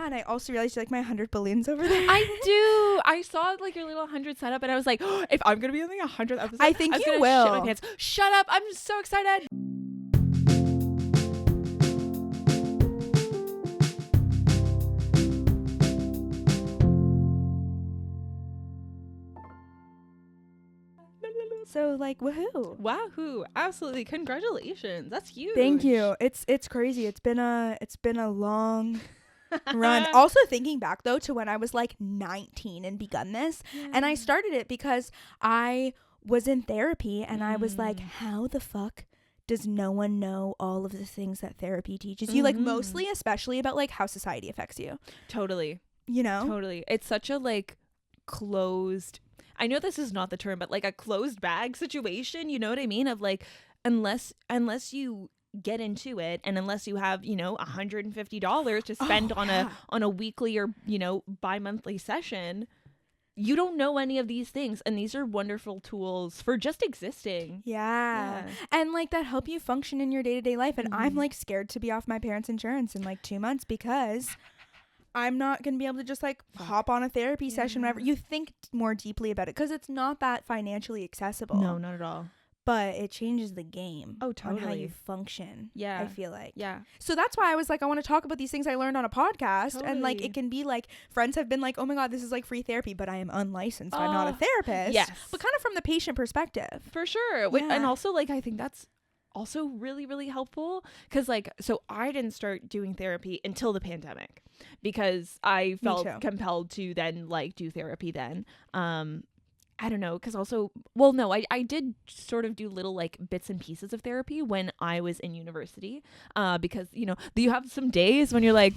Yeah, and I also realized you like my 100 balloons over there. I do. I saw like your little 100 setup, and I was like, oh, if I'm gonna be on the 100th episode, I think I'm you gonna will. shit my pants. Shut up! I'm so excited. So like, woohoo! Wahoo! Absolutely, congratulations. That's huge. Thank you. It's crazy. It's been a long run. Also thinking back though to when I was like 19 and begun this, and I started it because I was in therapy and I was like, how the fuck does no one know all of the things that therapy teaches you? Like mostly, especially about like how society affects you. Totally. You know? Totally. It's such a like closed, I know this is not the term, but like a closed bag situation, you know what I mean? Of like, unless you get into it, and unless you have, you know, $150 to spend on a weekly or, you know, bi-monthly session, you don't know any of these things, and these are wonderful tools for just existing. Yeah. And like that help you function in your day-to-day life. And I'm like scared to be off my parents' insurance in like 2 months because I'm not going to be able to just like hop on a therapy session whenever. You think more deeply about it because it's not that financially accessible. No, not at all. But it changes the game. Oh, totally. On how you function. Yeah. I feel like. Yeah. So that's why I was like, I want to talk about these things I learned on a podcast. Totally. And like, it can be like, friends have been like, oh my God, this is like free therapy, but I am unlicensed. I'm not a therapist. Yes. But kind of from the patient perspective. For sure. Yeah. And also like, I think that's also really, really helpful. Cause like, so I didn't start doing therapy until the pandemic because I felt compelled to then like do therapy then. I don't know, because also, well, no, I did sort of do little like bits and pieces of therapy when I was in university, because, you know, you have some days when you're like,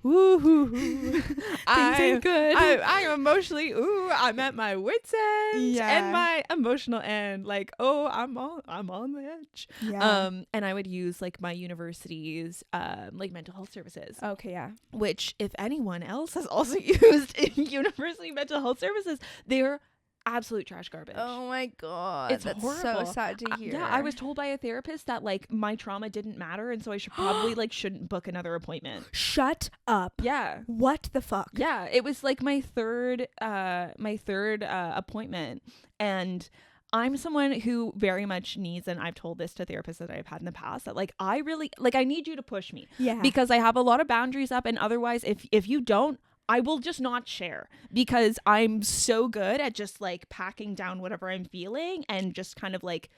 ooh, things ain't good. I'm emotionally, I'm at my wit's end and my emotional end, like, oh, I'm on the edge. Yeah. And I would use like my university's like mental health services. Okay, yeah. Which, if anyone else has also used in university mental health services, they're absolute trash garbage. Oh my God. It's That's horrible. so sad to hear. Yeah, I was told by a therapist that like my trauma didn't matter, and so I should probably like shouldn't book another appointment. Shut up. Yeah. What the fuck? Yeah, it was like my third appointment, and I'm someone who very much needs, and I've told this to therapists that I've had in the past, that like I really like, I need you to push me. Yeah. Because I have a lot of boundaries up, and otherwise if you don't, I will just not share, because I'm so good at just like packing down whatever I'm feeling and just kind of like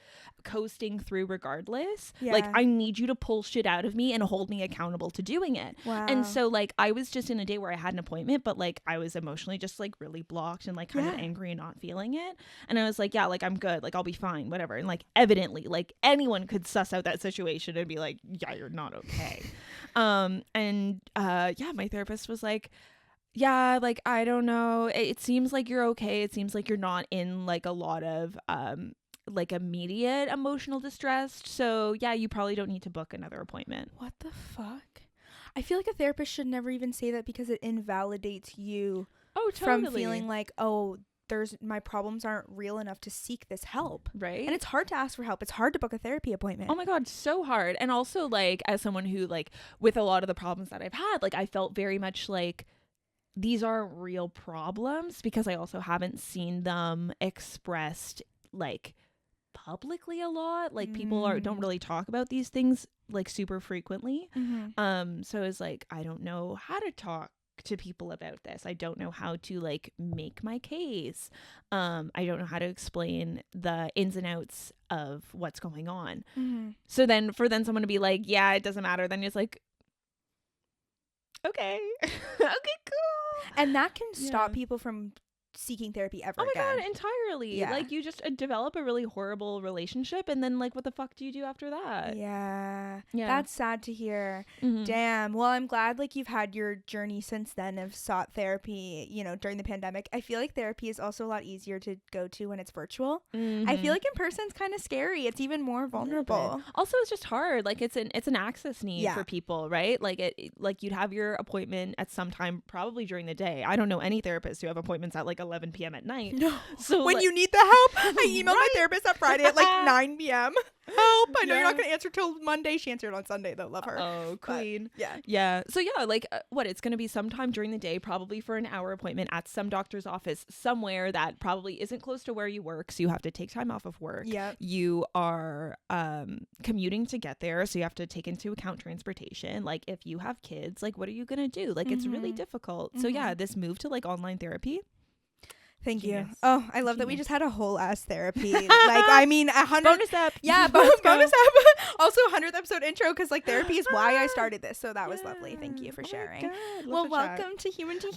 coasting through regardless. Yeah. Like, I need you to pull shit out of me and hold me accountable to doing it. Wow. And so like I was just in a day where I had an appointment, but like I was emotionally just like really blocked and like kind of angry and not feeling it. And I was like, yeah, like I'm good, like I'll be fine, whatever. And like evidently like anyone could suss out that situation and be like, yeah, you're not okay. Yeah, my therapist was like, yeah, like, I don't know. It seems like you're okay. It seems like you're not in like a lot of like immediate emotional distress. So yeah, you probably don't need to book another appointment. What the fuck? I feel like a therapist should never even say that because it invalidates you from feeling like, oh, my problems aren't real enough to seek this help. Right. And it's hard to ask for help. It's hard to book a therapy appointment. Oh my God, so hard. And also like, as someone who like, with a lot of the problems that I've had, like I felt very much like these aren't real problems, because I also haven't seen them expressed like publicly a lot. Like people don't really talk about these things like super frequently. So it's like, I don't know how to talk to people about this. I don't know how to like make my case. I don't know how to explain the ins and outs of what's going on. So then for someone to be like, yeah, it doesn't matter, then it's like, okay. Okay, cool. And that can stop people from seeking therapy ever again. Oh my God, entirely. Yeah. Like, you just develop a really horrible relationship, and then like, what the fuck do you do after that? Yeah. That's sad to hear. Mm-hmm. Damn. Well, I'm glad like you've had your journey since then of sought therapy, you know, during the pandemic. I feel like therapy is also a lot easier to go to when it's virtual. I feel like in person's kind of scary. It's even more vulnerable. Also, it's just hard. Like, it's an access need for people, right? Like, like you'd have your appointment at some time, probably during the day. I don't know any therapists who have appointments at like 11 p.m. at night. No. So when like, you need the help, I emailed my Right? therapist on Friday at like 9 p.m. Help. I know you're not Yeah. going to answer till Monday. She answered on Sunday though. Love her. Oh, queen. Yeah. Yeah. So yeah, like what, it's going to be sometime during the day, probably for an hour appointment at some doctor's office somewhere that probably isn't close to where you work. So you have to take time off of work. Yep. You are commuting to get there. So you have to take into account transportation. Like if you have kids, like what are you going to do? Like it's really difficult. So yeah, this move to like online therapy. Thank you. Genius. Oh, I love that we Genius. just had a whole ass therapy. Like, I mean, 100 Bonus up. Yeah, Let's go. bonus up. Also, 100th episode intro because like therapy is why I started this. So that was lovely. Thank you for sharing. Well, welcome to Human, Simone.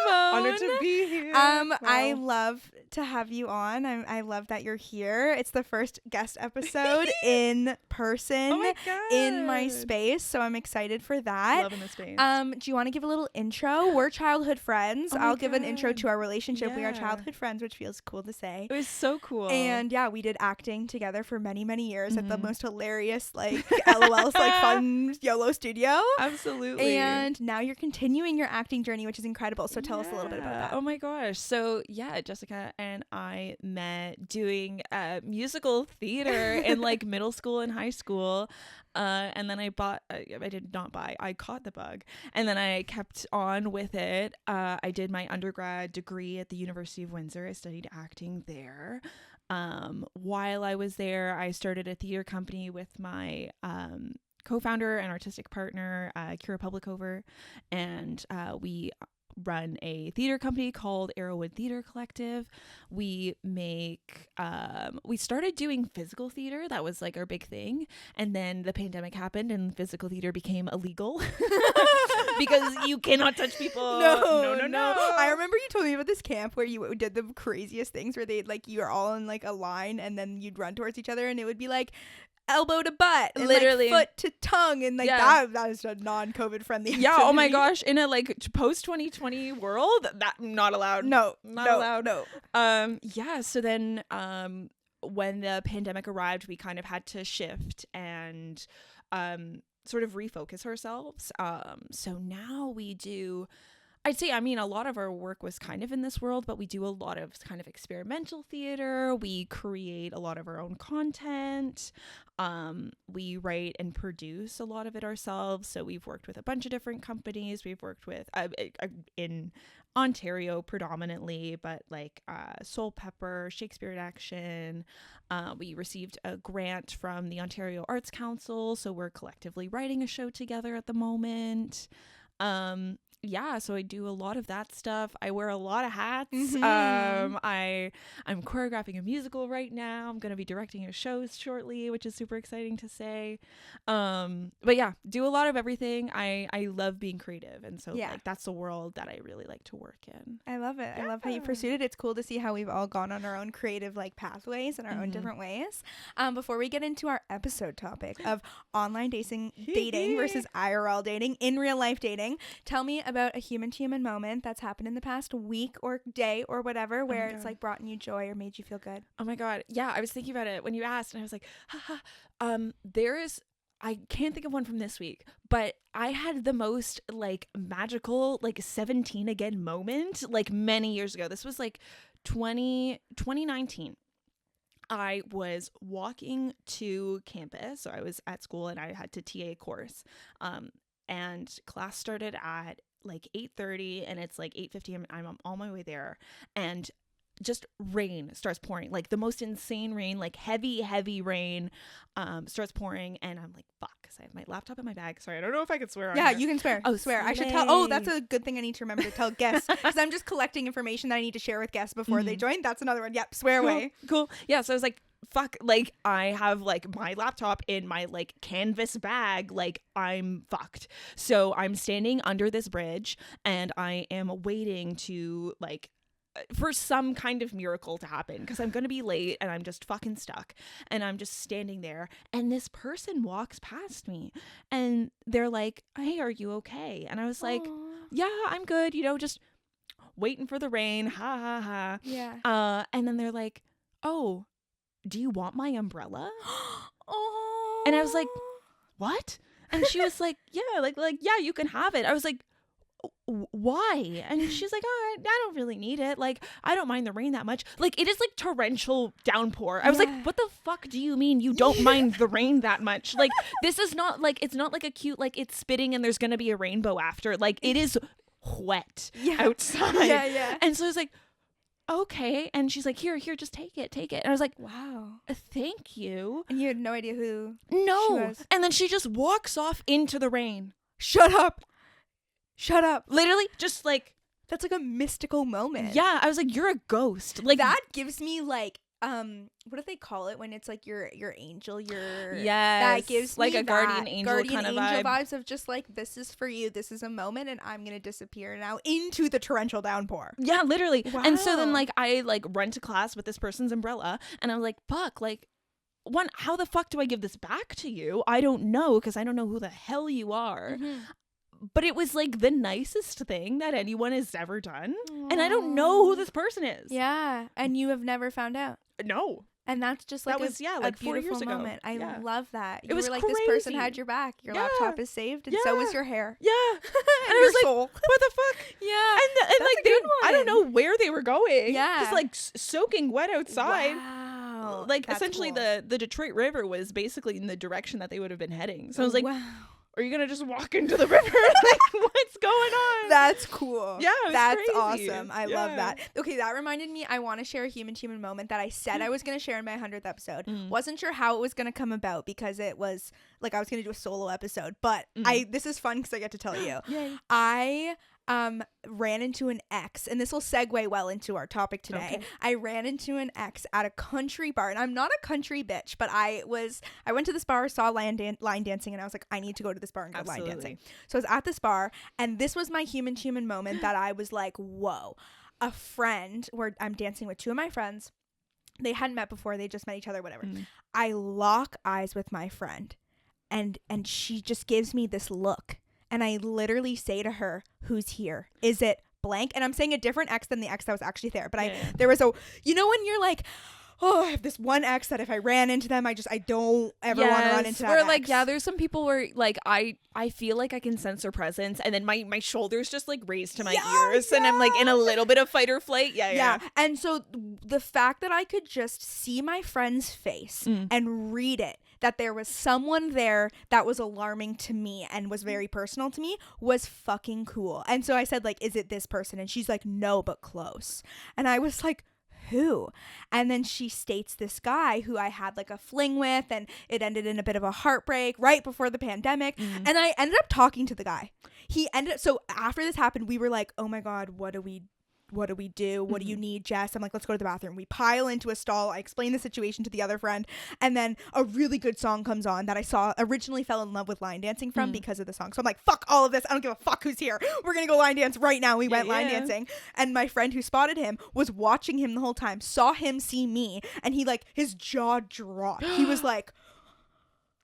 Honored to be here. I Wow. love to have you on. I love that you're here. It's the first guest episode in person Oh my in my God. space, so I'm excited for that. Loving the space. Do you want to give a little intro? We're childhood friends. Oh my I'll give an intro God. to our relationship. We are Yeah. childhood friends, which feels cool to say. It was so cool. And yeah, we did acting together for many, many years at the Mhm. most hilarious, like LOL's like fun YOLO studio. absolutely. And now you're continuing your acting journey, which is incredible. So tell us a little bit about that. Oh my gosh. So yeah, Jessica and I met doing musical theater in like middle school and high school. And then I caught the bug. And then I kept on with it. I did my undergrad degree at the University of Windsor. I studied acting there. While I was there, I started a theater company with my co-founder and artistic partner, Kira Publicover, and we run a theater company called Arrowwood Theater Collective. We started doing physical theater. That was like our big thing. And then the pandemic happened and physical theater became illegal because you cannot touch people. No. I remember you told me about this camp where you did the craziest things where they like you were all in like a line and then you'd run towards each other and it would be like elbow to butt and Literally. like foot to tongue and like Yeah. that is a non-COVID friendly Yeah, oh my activity. gosh, in a like post 2020 world, that not allowed. No, Not no, allowed. no. Yeah, so then when the pandemic arrived, we kind of had to shift and sort of refocus ourselves. So now we do, I'd say, I mean, a lot of our work was kind of in this world, but we do a lot of kind of experimental theater. We create a lot of our own content. We write and produce a lot of it ourselves. So we've worked with a bunch of different companies. We've worked with in Ontario predominantly, but like Soul Pepper, Shakespeare Action. We received a grant from the Ontario Arts Council, so we're collectively writing a show together at the moment. Yeah, so I do a lot of that stuff. I wear a lot of hats. I'm choreographing a musical right now. I'm going to be directing a show shortly, which is super exciting to say. But yeah, do a lot of everything. I love being creative, and so like that's the world that I really like to work in. I love it. I love how you pursued it. It's cool to see how we've all gone on our own creative like pathways and our own different ways. Before we get into our episode topic of online dating versus IRL dating, in real life dating, tell me about a human to human moment that's happened in the past week or day or whatever where it's like brought you joy or made you feel good. Oh my God. Yeah, I was thinking about it when you asked and I was like, I can't think of one from this week, but I had the most like magical like 17 again moment like many years ago. This was like 2019. I was walking to campus. So I was at school and I had to TA a course. And class started at like 8:30 and it's like 8:50. I'm on my way there and just rain starts pouring, like the most insane rain, like heavy rain starts pouring. And I'm like, fuck, because I have my laptop in my bag. Sorry, I don't know if I could swear on Yeah, here. you can swear. Oh, swear. I should tell. Oh, that's a good thing I need to remember to tell guests because I'm just collecting information that I need to share with guests before they join. That's another one. Yep, swear away. Cool. Yeah, so I was like, fuck, like I have like my laptop in my like canvas bag, like I'm fucked. So I'm standing under this bridge and I am waiting to like for some kind of miracle to happen because I'm gonna be late and I'm just fucking stuck and I'm just standing there and this person walks past me and they're like, hey, are you okay? And I was like, yeah, I'm good, you know, just waiting for the rain, ha ha ha. Yeah. And then they're like, oh, do you want my umbrella? Oh. And I was like, what? And she was like, yeah, like yeah, you can have it. I was like, why? And she's like, oh, I don't really need it. Like, I don't mind the rain that much. Like, it is like torrential downpour. I was like, what the fuck do you mean you don't mind the rain that much? Like, this is not like, it's not like a cute, like, it's spitting and there's gonna be a rainbow after. Like, it is wet outside. Yeah. And so I was like, okay. And she's like, here, just take it. And I was like, wow, thank you. And you had no idea who she No. was. And then she just walks off into the rain. Shut up. Literally, just like, that's like a mystical moment. yeah. I was like, you're a ghost. Like, that gives me like what do they call it when it's like your angel, your yes, that gives like me a guardian angel kind of vibe. Vibes of just like, this is for you, this is a moment, and I'm gonna disappear now into the torrential downpour. Yeah, literally. Wow. And so then like I like run to class with this person's umbrella, and I'm like, fuck, like, one, how the fuck do I give this back to you? I don't know, because I don't know who the hell you are. But it was like the nicest thing that anyone has ever done. Aww. And I don't know who this person is. Yeah. And you have never found out. No. And that's just like that was, like 4 years ago. Moment. I love that. It was like, crazy. This person had your back. Your laptop is saved, and so was your hair. Yeah. And I was like, soul. what the fuck? Yeah. And like, they, I don't know where they were going. Yeah. Just like soaking wet outside. Wow. Like, that's essentially cool. the Detroit River was basically in the direction that they would have been heading. So I was like, wow. Are you gonna just walk into the river? Like, what's going on? That's cool. Yeah, that's crazy. Awesome. I love that. Okay, that reminded me. I want to share a human moment that I said I was gonna share in my 100th episode. Wasn't sure how it was gonna come about, because it was like I was gonna do a solo episode. But this is fun because I get to tell you. Yay. I ran into an ex, and this will segue well into our topic today. Okay. I ran into an ex at a country bar, and I'm not a country bitch, but I went to this bar, saw line dancing, and I was like, I need to go to this bar and go line dancing. So I was at this bar, and this was my human moment that I was like, whoa. A friend, where I'm dancing with two of my friends, they hadn't met before, they just met each other, whatever. I lock eyes with my friend, and she just gives me this look. And I literally say to her, who's here? Is it blank? And I'm saying a different ex than the ex that was actually there. But there was when you're like, oh, I have this one ex that if I ran into them, I don't ever want to run into that Where ex. like, yeah, there's some people where like I feel like I can sense their presence, and then my shoulders just like raise to my ears, and I'm like in a little bit of fight or flight. Yeah. And so the fact that I could just see my friend's face and read it, that there was someone there that was alarming to me and was very personal to me, was fucking cool. And so I said, like, is it this person? And she's like, no, but close. And I was like, who? And then she states this guy who I had like a fling with, and it ended in a bit of a heartbreak right before the pandemic. And I ended up talking to the guy. So after this happened, we were like, oh my God, what do we do? What do you need, Jess? I'm like, let's go to the bathroom. We pile into a stall. I explain the situation to the other friend, and then a really good song comes on that I originally fell in love with line dancing from because of the song. So I'm like, fuck all of this. I don't give a fuck who's here. We're gonna go line dance right now. We went line dancing, and my friend who spotted him was watching him the whole time, saw him see me, and he like, his jaw dropped. He was like,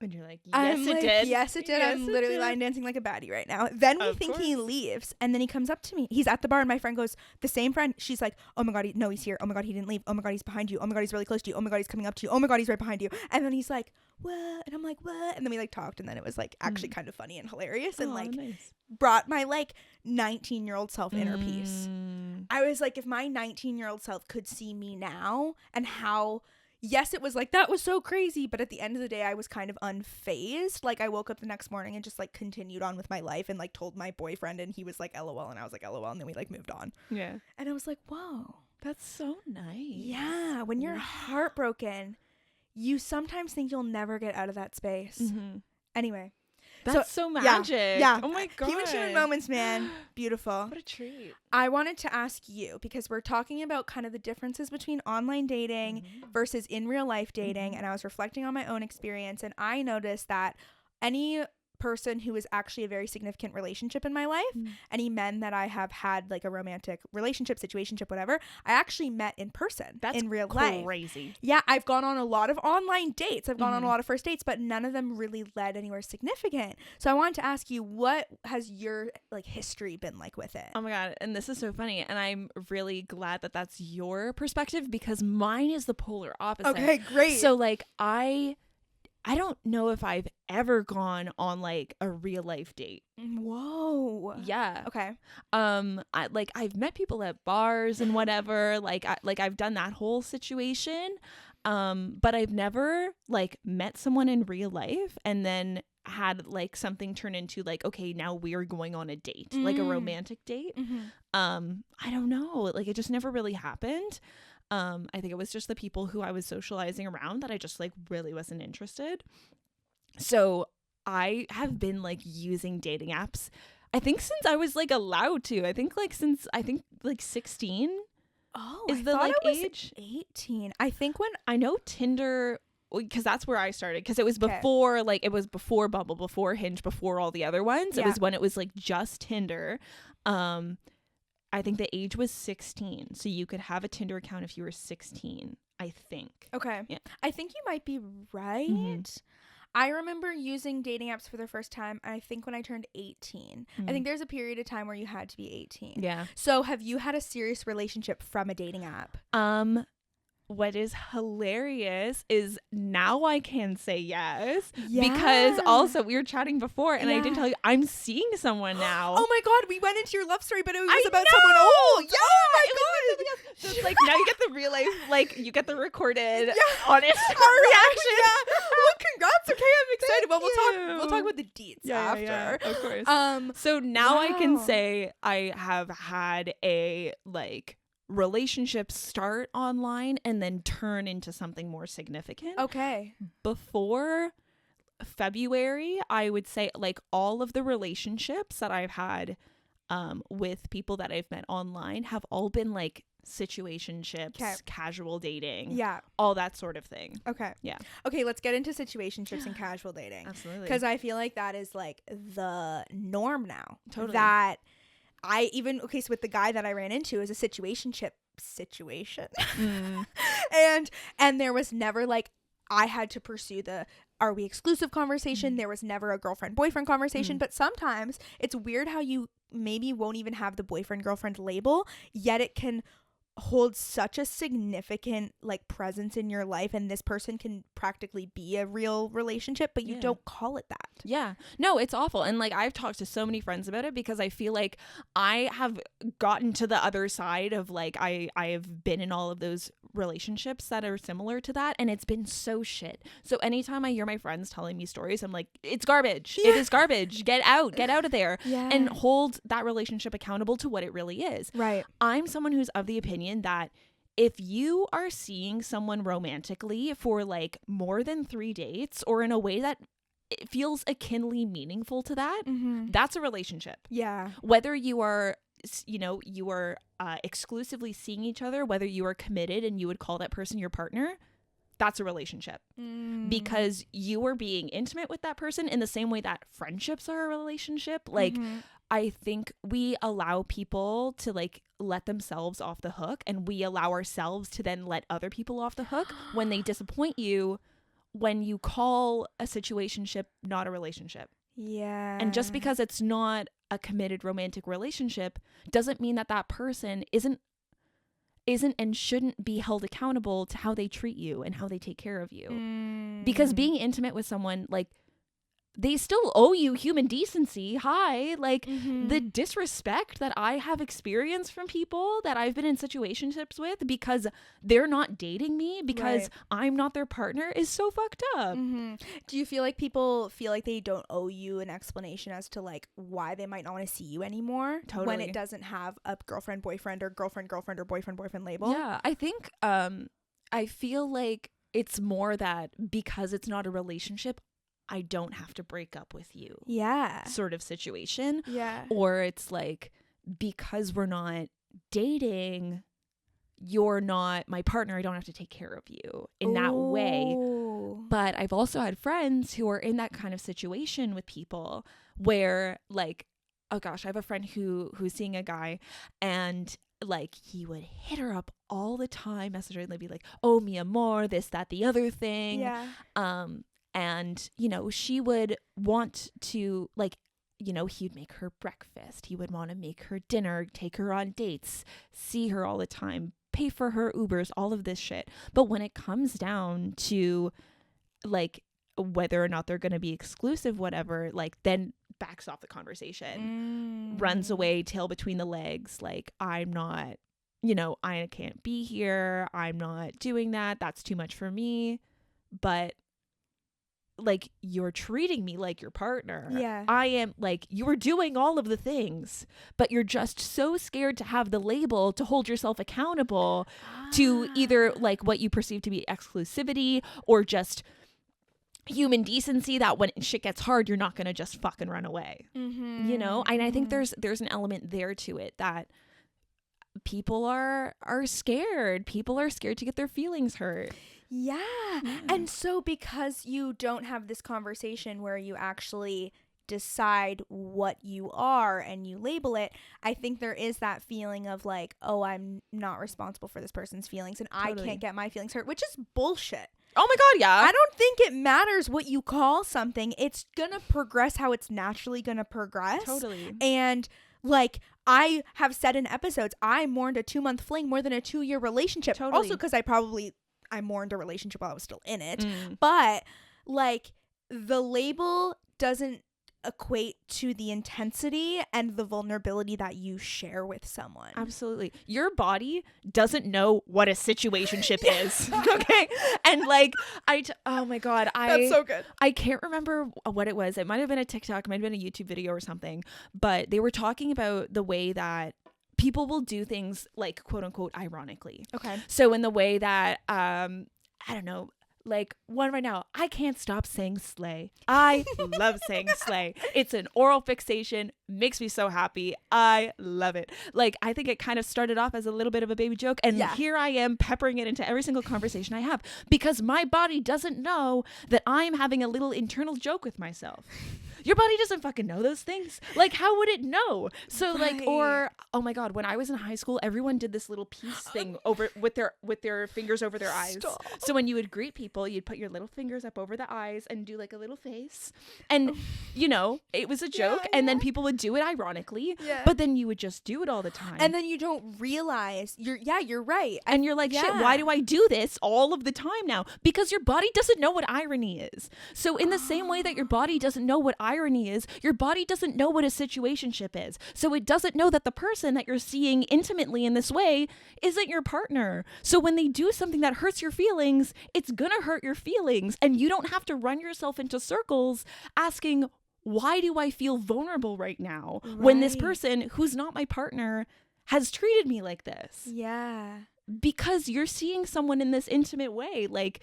and you're like, did. Yes, it did. Yes, I'm literally did. line dancing like a baddie right now. Then we think he leaves, and then he comes up to me. He's at the bar, and my friend goes, the same friend, she's like, oh my God, no, he's here. Oh my God, he didn't leave. Oh my God, he's behind you. Oh my God, he's really close to you. Oh my God, he's coming up to you. Oh my God, he's right behind you. And then he's like, what? And I'm like, what? And then we like talked, and then it was like actually kind of funny and hilarious, and nice. Brought my like 19-year-old self inner peace. I was like, if my 19-year-old self could see me now, and how, yes, it was like, that was so crazy, but at the end of the day, I was kind of unfazed. Like, I woke up the next morning and just like continued on with my life, and like told my boyfriend, and he was like, LOL, and I was like, LOL, and then we like moved on. Yeah. And I was like, whoa, that's so nice. Yeah. When you're heartbroken, you sometimes think you'll never get out of that space. Anyway. That's so magic. Yeah. Oh my God. Human moments, man. Beautiful. What a treat. I wanted to ask you, because we're talking about kind of the differences between online dating versus in real life dating. And I was reflecting on my own experience, and I noticed that any person who is actually a very significant relationship in my life, any men that I have had like a romantic relationship, situationship, whatever, I actually met in person. That's in real life. Crazy. Yeah, I've gone on a lot of online dates. I've gone on a lot of first dates, but none of them really led anywhere significant. So I wanted to ask you, what has your like history been like with it? Oh my God. And this is so funny. And I'm really glad that that's your perspective, because mine is the polar opposite. Okay, great. So like I don't know if I've ever gone on like a real life date. Whoa. Yeah. Okay. I've met people at bars and whatever, I've done that whole situation. But I've never like met someone in real life and then had like something turn into like, okay, now we are going on a date, like a romantic date. I don't know, like it just never really happened. I think it was just the people who I was socializing around that I just like really wasn't interested. So I have been like using dating apps, I think since I was like allowed to. I think since 16. Oh, is I the thought like it was age. 18. I think when I know Tinder, because that's where I started, because it was before before Bumble, before Hinge, before all the other ones. It was when it was like just Tinder. I think the age was 16, so you could have a Tinder account if you were 16, I think. Okay. Yeah. I think you might be right. I remember using dating apps for the first time, I think when I turned 18. I think there's a period of time where you had to be 18. Yeah. So have you had a serious relationship from a dating app? What is hilarious is now I can say yes. Because also we were chatting before and I didn't tell you I'm seeing someone now. Oh my god, we went into your love story, but it was about someone old. Yeah, oh my god. So it's like now you get the real life, like you get the recorded honest reaction. Well, congrats. Okay, I'm excited. Well, you. we'll talk about the deets after. Yeah, of course. So now I can wow. say I have had a like relationship start online and then turn into something more significant. Okay. Before February, I would say like all of the relationships that I've had with people that I've met online have all been like situationships, casual dating, all that sort of thing. Okay. Yeah. Okay, let's get into situationships and casual dating. Absolutely. Because I feel like that is like the norm now. Totally. That I even, okay, so with the guy that I ran into is a situationship situation. And there was never like, I had to pursue the are we exclusive conversation. There was never a girlfriend boyfriend conversation. But sometimes it's weird how you maybe won't even have the boyfriend girlfriend label, yet it can hold such a significant like presence in your life, and this person can practically be a real relationship, but you don't call it that. Yeah. No, it's awful. And like I've talked to so many friends about it because I feel like I have gotten to the other side of like I have been in all of those relationships that are similar to that, and it's been so shit. So anytime I hear my friends telling me stories, I'm like, it's garbage. It is garbage. Get out of there. And hold that relationship accountable to what it really is. Right. I'm someone who's of the opinion that if you are seeing someone romantically for like more than 3 dates or in a way that it feels akinly meaningful to that, that's a relationship. Yeah. Whether you are, exclusively seeing each other, whether you are committed and you would call that person your partner, that's a relationship. Because you are being intimate with that person in the same way that friendships are a relationship. Like, I think we allow people to like let themselves off the hook, and we allow ourselves to then let other people off the hook when they disappoint you, when you call a situationship not a relationship. Yeah. And just because it's not a committed romantic relationship doesn't mean that that person isn't and shouldn't be held accountable to how they treat you and how they take care of you. Because being intimate with someone, like, they still owe you human decency. Like the disrespect that I have experienced from people that I've been in situationships with because they're not dating me, because I'm not their partner, is so fucked up. Do you feel like people feel like they don't owe you an explanation as to like why they might not want to see you anymore? Totally. When it doesn't have a girlfriend boyfriend or girlfriend girlfriend or boyfriend boyfriend label? Yeah, I think I feel like it's more that because it's not a relationship, I don't have to break up with you. Yeah. Sort of situation. Yeah. Or it's like, because we're not dating, you're not my partner, I don't have to take care of you in that way. But I've also had friends who are in that kind of situation with people where like, oh gosh, I have a friend who's seeing a guy, and like he would hit her up all the time, message her, and they'd be like, oh, mi amor, this, that, the other thing. Yeah. And, you know, she would want to, like, you know, he'd make her breakfast. He would want to make her dinner, take her on dates, see her all the time, pay for her Ubers, all of this shit. But when it comes down to, like, whether or not they're going to be exclusive, whatever, like then backs off the conversation, runs away, tail between the legs. Like, I'm not, I can't be here. I'm not doing that. That's too much for me. But like, you're treating me like your partner. Yeah. I am, like, you're doing all of the things, but you're just so scared to have the label to hold yourself accountable to either like what you perceive to be exclusivity or just human decency, that when shit gets hard, you're not going to just fucking run away. And I think there's an element there to it that people are scared. People are scared to get their feelings hurt. Yeah. And so because you don't have this conversation where you actually decide what you are and you label it, I think there is that feeling of like, oh, I'm not responsible for this person's feelings and I can't get my feelings hurt, which is bullshit. Oh my God, yeah. I don't think it matters what you call something. It's gonna progress how it's naturally gonna progress. Totally. And like I have said in episodes, I mourned a 2-month fling more than a 2-year relationship. Totally. Also because I mourned a relationship while I was still in it. But like the label doesn't equate to the intensity and the vulnerability that you share with someone. Absolutely. Your body doesn't know what a situationship is. Okay. And like, oh my God. That's so good. I can't remember what it was. It might have been a TikTok, it might have been a YouTube video or something, but they were talking about the way that people will do things like quote unquote ironically. Okay. So in the way that, I don't know, like one right now, I can't stop saying slay. I love saying slay. It's an oral fixation, makes me so happy. I love it. Like, I think it kind of started off as a little bit of a baby joke, and here I am peppering it into every single conversation I have because my body doesn't know that I'm having a little internal joke with myself. Your body doesn't fucking know those things. Like, how would it know? So like, or oh my God, when I was in high school, everyone did this little peace thing over with their fingers over their eyes. Stop. So when you would greet people, you'd put your little fingers up over the eyes and do like a little face. And it was a joke. And then people would do it ironically. Yeah. But then you would just do it all the time. And then you don't realize you're right. And you're like, shit, why do I do this all of the time now? Because your body doesn't know what irony is. So in the same way that your body doesn't know what irony is, your body doesn't know what a situationship is. So it doesn't know that the person that you're seeing intimately in this way isn't your partner. So when they do something that hurts your feelings, it's gonna hurt your feelings. And you don't have to run yourself into circles asking, why do I feel vulnerable right now when this person who's not my partner has treated me like this? Yeah. Because you're seeing someone in this intimate way. Like,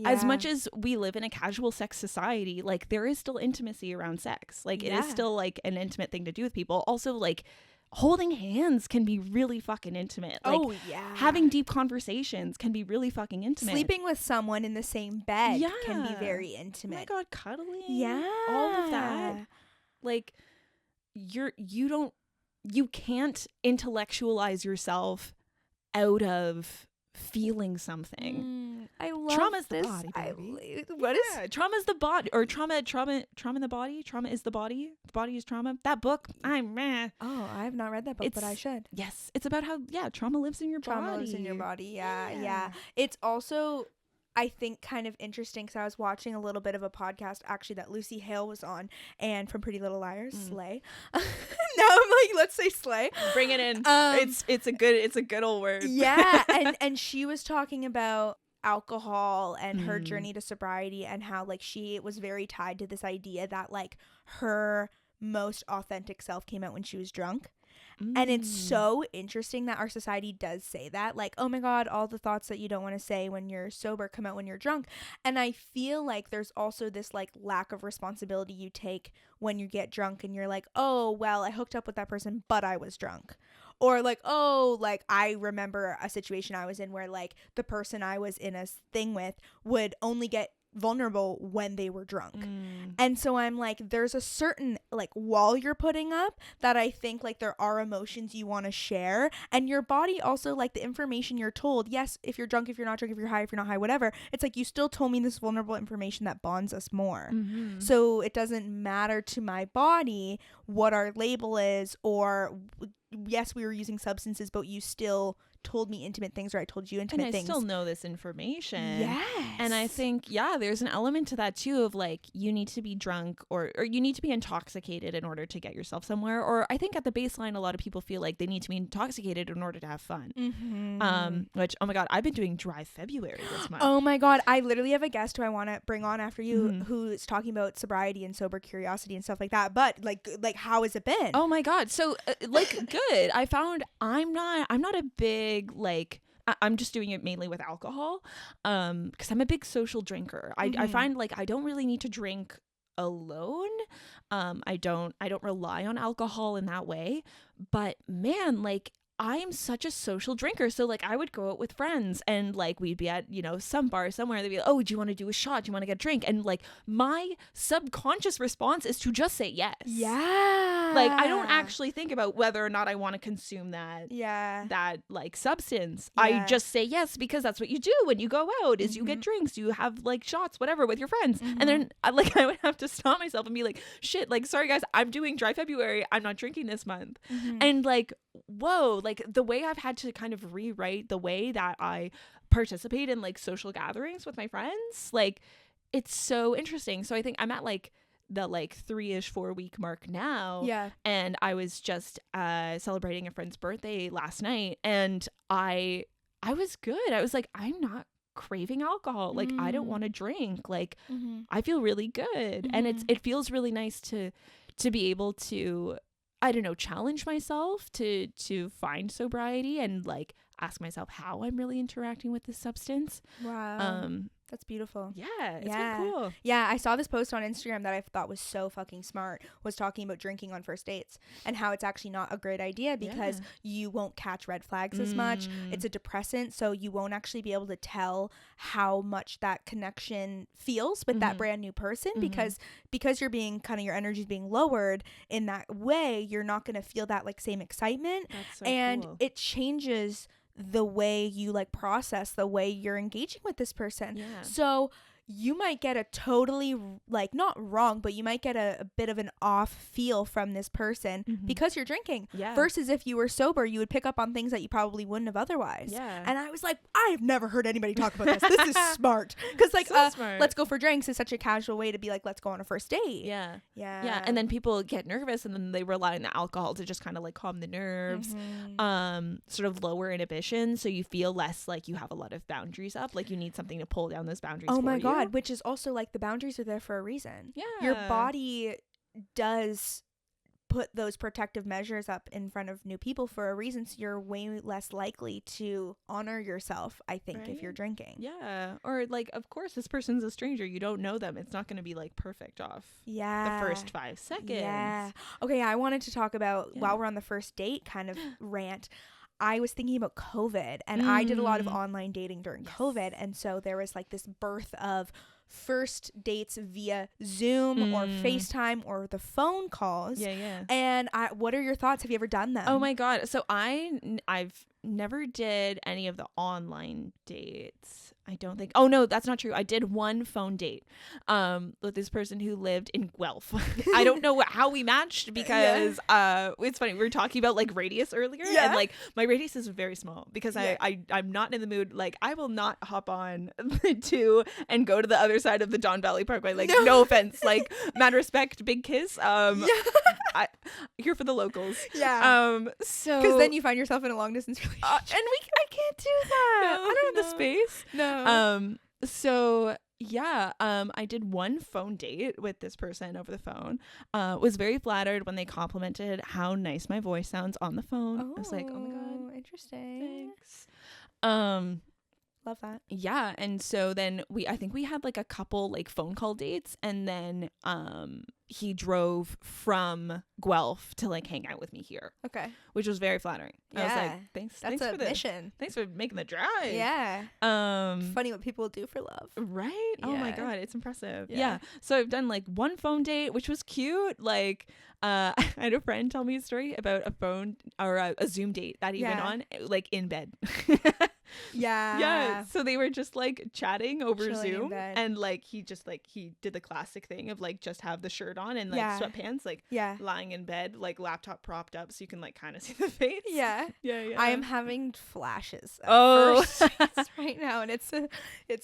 as much as we live in a casual sex society, like there is still intimacy around sex. Like it is still like an intimate thing to do with people. Also, like holding hands can be really fucking intimate. Like, having deep conversations can be really fucking intimate. Sleeping with someone in the same bed can be very intimate. Oh my God, cuddling. Yeah. All of that. Like you can't intellectualize yourself out of feeling something. I love trauma's this. The body, baby. What is trauma's the body, or trauma in the body. Trauma is the body. The body is trauma. That book, Oh, I have not read that book, but I should. Yes, it's about how trauma lives in your body. Trauma lives in your body. Yeah. It's also, I think, kind of interesting because I was watching a little bit of a podcast actually that Lucy Hale was on, and from Pretty Little Liars, Slay. Now I'm like, let's say slay. Bring it in. It's a good old word. Yeah, and she was talking about alcohol and her journey to sobriety and how like she was very tied to this idea that like her most authentic self came out when she was drunk. And it's so interesting that our society does say that, like, oh my God, all the thoughts that you don't want to say when you're sober come out when you're drunk. And I feel like there's also this like lack of responsibility you take when you get drunk and you're like, oh, well, I hooked up with that person, but I was drunk. Or like, oh, like I remember a situation I was in where like the person I was in a thing with would only get vulnerable when they were drunk. And so I'm like, there's a certain like wall you're putting up that I think like there are emotions you want to share, and your body also, like the information you're told, yes, if you're drunk, if you're not drunk, if you're high, if you're not high, whatever, it's like you still told me this vulnerable information that bonds us more. So it doesn't matter to my body what our label is, or yes, we were using substances, but you still told me intimate things, or I told you And intimate I things. still know this information. Yes. And I think, there's an element to that too of like, you need to be drunk or you need to be intoxicated in order to get yourself somewhere. Or I think at the baseline, a lot of people feel like they need to be intoxicated in order to have fun. Which, oh my God, I've been doing dry February this month. Oh my God, I literally have a guest who I want to bring on after you who's talking about sobriety and sober curiosity and stuff like that. But like how has it been? Oh my God. So good. I found I'm not a big like, I'm just doing it mainly with alcohol because I'm a big social drinker. I find like I don't really need to drink alone. I don't rely on alcohol in that way. But man, like I am such a social drinker. So like I would go out with friends and like we'd be at, some bar somewhere. They'd be like, oh, do you want to do a shot? Do you want to get a drink? And like my subconscious response is to just say yes. Yeah. Like I don't actually think about whether or not I want to consume that like substance. Yeah. I just say yes because that's what you do when you go out is you get drinks, you have like shots, whatever with your friends. And then I would have to stop myself and be like, shit, like sorry guys, I'm doing dry February. I'm not drinking this month. And like, whoa, like the way I've had to kind of rewrite the way that I participate in like social gatherings with my friends, like it's so interesting. So I think I'm at like the like 3-ish 4-week mark now. Yeah. And I was just celebrating a friend's birthday last night and I was good. I was like, I'm not craving alcohol. Like I don't want to drink. Like I feel really good. And it feels really nice to be able to, I don't know, challenge myself to find sobriety and like ask myself how I'm really interacting with this substance. Wow. That's beautiful. Yeah, it's been cool. Yeah, I saw this post on Instagram that I thought was so fucking smart, was talking about drinking on first dates and how it's actually not a great idea because you won't catch red flags as much. It's a depressant, so you won't actually be able to tell how much that connection feels with that brand new person because you're being kind of, your energy is being lowered in that way, you're not going to feel that like same excitement. That's so and cool. It changes the way you like process the way you're engaging with this person. So you might get a totally like not wrong, but you might get a bit of an off feel from this person because you're drinking versus if you were sober, you would pick up on things that you probably wouldn't have otherwise. And I was like, I've never heard anybody talk about this. This is smart. Because like smart. Let's go for drinks is such a casual way to be like, let's go on a first date. Yeah. And then people get nervous and then they rely on the alcohol to just kind of like calm the nerves, sort of lower inhibition, so you feel less like you have a lot of boundaries up, like you need something to pull down those boundaries. Oh my God, which is also like the boundaries are there for a reason. Your body does put those protective measures up in front of new people for a reason, so you're way less likely to honor yourself, I think, if you're drinking. Or like, of course, this person's a stranger, you don't know them, it's not going to be like perfect off the first 5 seconds. Okay, I wanted to talk about while we're on the first date kind of rant. I was thinking about COVID and I did a lot of online dating during COVID. And so there was like this birth of first dates via Zoom or FaceTime or the phone calls. And what are your thoughts? Have you ever done them? Oh my God. So I've never did any of the online dates. I don't think. Oh no, that's not true. I did one phone date with this person who lived in Guelph. I don't know how we matched because it's funny. We were talking about like radius earlier and like my radius is very small because I'm not in the mood. Like I will not hop on the 2 and go to the other side of the Don Valley Parkway. Like no offense, like mad respect, big kiss. I here for the locals. So because then you find yourself in a long distance relationship. I can't do that. I don't have the space. So I did one phone date with this person over the phone. Was very flattered when they complimented how nice my voice sounds on the phone. I was like, oh my God, interesting. Thanks. Love that. Yeah. And so then I think we had like a couple like phone call dates and then he drove from Guelph to like hang out with me here. Okay. Which was very flattering. I was like, thanks a for the mission. Thanks for making the drive. Funny what people do for love. Right? Oh my God, it's impressive. Yeah. So I've done like one phone date, which was cute. Like I had a friend tell me a story about a phone or a Zoom date that he went on like in bed. Yeah. So they were just like chatting over Chilling in Zoom, bed. and like he did the classic thing of like just have the shirt on and like Yeah. sweatpants, like Yeah. lying in bed, like laptop propped up so you can like kind of see the face. Yeah. Yeah. I am having flashes at Oh. first right now, and it's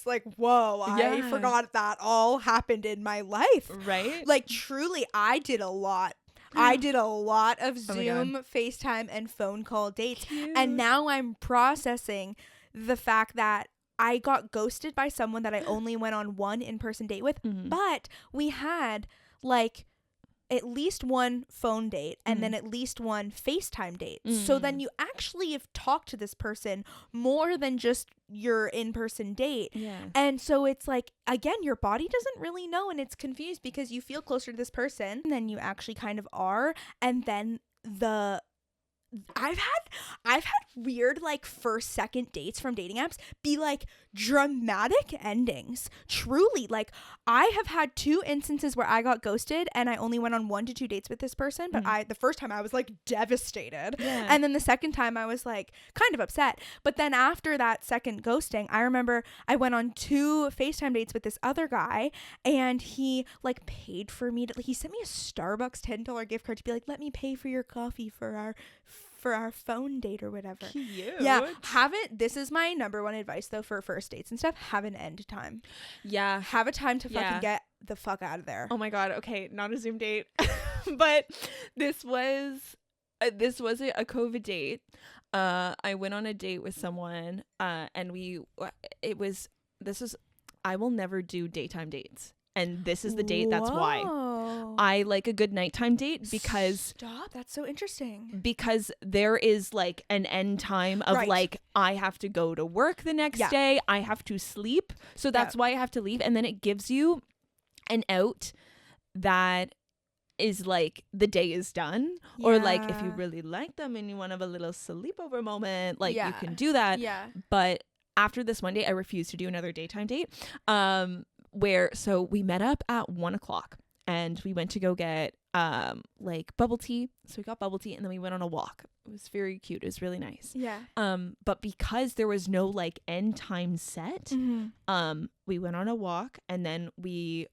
like, whoa, I Yeah. forgot that all happened in my life. Right? Like, truly, I did a lot. I did a lot of Oh my Zoom, FaceTime, and phone call dates. Cute. And now I'm processing the fact that I got ghosted by someone that I only went on one in-person date with, Mhm. but we had like at least one phone date and Mhm. then at least one FaceTime date. So then you actually have talked to this person more than just your in-person date. Yeah. And so it's like, again, your body doesn't really know, and it's confused because you feel closer to this person than you actually kind of are. And then I've had weird like first second dates from dating apps be like dramatic endings. Truly, like I have had 2 instances where I got ghosted and I only went on 1 to 2 dates with this person, but the first time I was like devastated. Yeah. And then the second time I was like kind of upset. But then after that second ghosting, I remember I went on 2 FaceTime dates with this other guy, and he like paid for me to, he sent me a Starbucks $10 gift card to be like, let me pay for your coffee for our phone date or whatever. Cute. Yeah, this is my number one advice though for first dates and stuff, have an end time. Yeah. Have a time to fucking Yeah. get the fuck out of there. Oh my god. Okay, not a Zoom date, but this was a COVID date. I went on a date with someone, and I will never do daytime dates, and this is the date. That's why Whoa. I like a good nighttime date, because That's so interesting. there is like an end time of Right. like I have to go to work the next Yeah. day, I have to sleep, so that's why I have to leave, and then it gives you an out that is like the day is done, or like if you Yeah. really like them and you want to have a little sleepover moment, like Yeah. you can do that. Yeah. But after this one day, I refused to do another daytime date. So we met up at 1:00 and we went to go get like bubble tea. So we got bubble tea and then we went on a walk. It was very cute. It was really nice. Yeah. But because there was no like end time set, Mm-hmm. we went on a walk and then we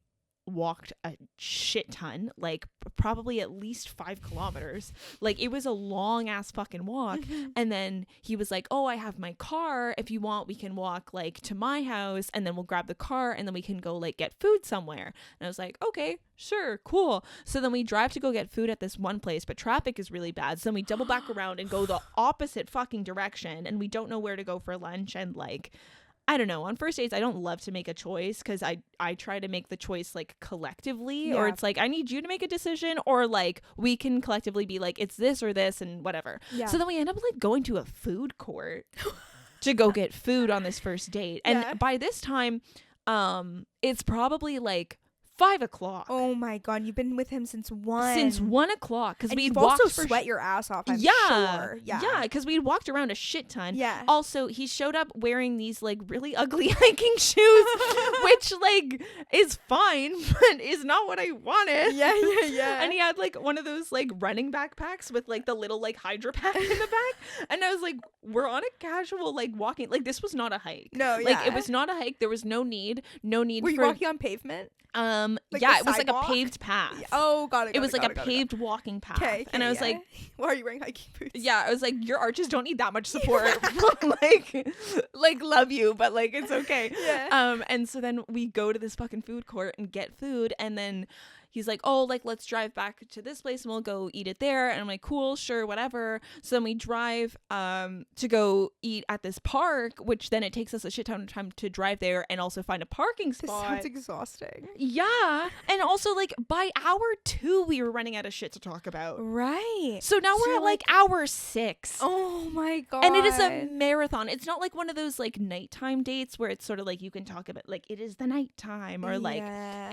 walked a shit ton, like probably at least 5 kilometers. Like it was a long ass fucking walk. And then he was like, oh, I have my car, if you want we can walk like to my house and then we'll grab the car and then we can go like get food somewhere. And I was like, okay, sure, cool. So then we drive to go get food at this one place, but traffic is really bad, so then we double back around and go the opposite fucking direction, and we don't know where to go for lunch. And like, I don't know, on first dates I don't love to make a choice, because I try to make the choice like collectively, or Yeah. it's like I need you to make a decision, or like we can collectively be like it's this or this and whatever. Yeah. So then we end up like going to a food court to go get food on this first date. And Yeah. by this time it's probably like 5:00. Oh my god, you've been with him since 1. Since 1:00, because and we'd you've walked also for sweat your ass off, I'm yeah sure. Yeah. yeah, because we'd walked around a shit ton. Yeah. Also, he showed up wearing these like really ugly hiking shoes, which like is fine, but is not what I wanted. Yeah. And he had like one of those like running backpacks with like the little like Hydra pack in the back. And I was like, we're on a casual like walking, like this was not a hike. No, Like yeah. it was not a hike. There was no need Were you for walking on pavement? Like yeah, the it was like a sidewalk? paved path. Oh, got it. It was like a paved walking path. Okay. And I was like, why are you wearing hiking boots? yeah, I was like, your arches don't need that much support. like love you, but like it's okay. Yeah. And so then we go to this fucking food court and get food, and then he's like, oh, like let's drive back to this place and we'll go eat it there. And I'm like, cool, sure, whatever. So then we drive to go eat at this park, which then it takes us a shit ton of time to drive there and also find a parking This spot. sounds exhausting. Yeah. And also like by hour 2 we were running out of shit to talk about. Right. So now So we're at you're like hour 6. Oh my god. And it is a marathon. It's not like one of those like nighttime dates where it's sort of like you can talk about like it is the nighttime, or like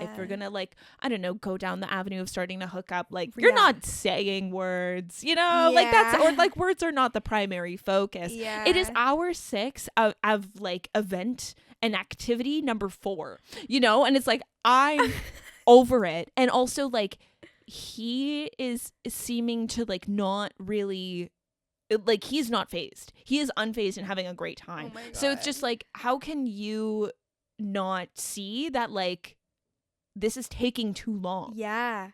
if we're gonna like, I don't know, go down the avenue of starting to hook up, like you're Yeah. not saying words, you know, like that's, or Yeah. like words are not the primary focus. Yeah. It is hour 6 of like event and activity number 4, you know, and it's like I'm over it. And also like he is seeming to like not really like he's not phased. He is unfazed and having a great time. Oh my So it's God. just like, how can you not see that like this is taking too long? Yeah.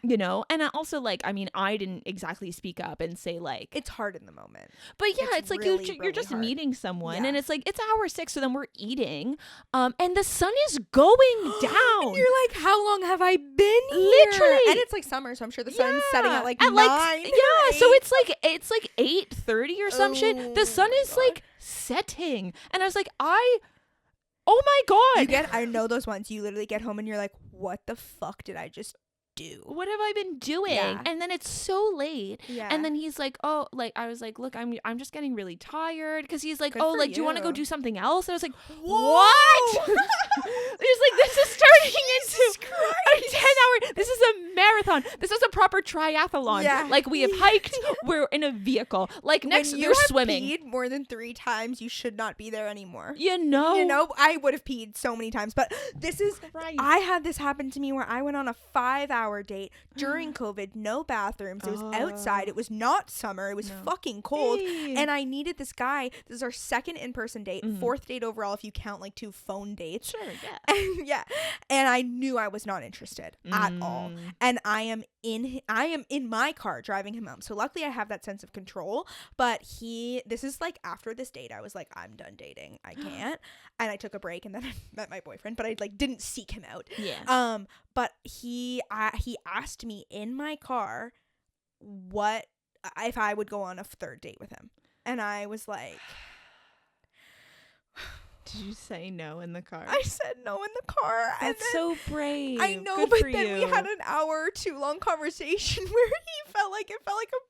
You know? And I also like, I mean, I didn't exactly speak up and say like, It's hard in the moment. but yeah, it's like really, you're really just hard. meeting someone Yeah. and it's like, it's hour 6, so then we're eating. And the sun is going down. And you're like, how long have I been here? Literally. And it's like summer, so I'm sure the sun's setting at like At 9. yeah, so it's like 8:30 or some shit. Oh The sun my is God. like setting. And I was like, oh my God. I know those ones. You literally get home and you're like, what the fuck did I just do? What have I been doing? Yeah. And then it's so late. Yeah. And then he's like, oh, like I was like, look, I'm just getting really tired, because he's like, Good oh, for like, do you want to go you. do something else? And I was like, Whoa! what? He's like, this is turning into a 10-hour. This is a marathon. This is a proper triathlon. Yeah. Like, we have hiked. We're in a vehicle. Like, next when you they're have swimming. peed more than 3 times, you should not be there anymore. You know, I would have peed so many times, but this is Christ. I had this happen to me where I went on a 5-hour date during COVID, no bathrooms. It was outside. It was not summer. It was fucking cold. Hey. And I needed this guy. This is our second in-person date, Mhm. 4th date overall if you count like 2 phone dates. Sure, yeah. And yeah. And I knew I was not interested at all. And I am in my car driving him home. So luckily I have that sense of control, but this is like after this date I was like, I'm done dating. I can't. And I took a break and then I met my boyfriend, but I like didn't seek him out. Yeah. But he asked me in my car what if I would go on a 3rd date with him. And I was like, Did you say no in the car? I said no in the car. That's so brave. I know, Good but for then you. we had an hour or 2 long conversation where it felt like a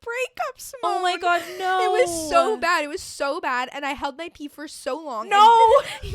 breakup, Simone. Oh my God, no. It was so bad. It was so bad, and I held my pee for so long. No. Yeah.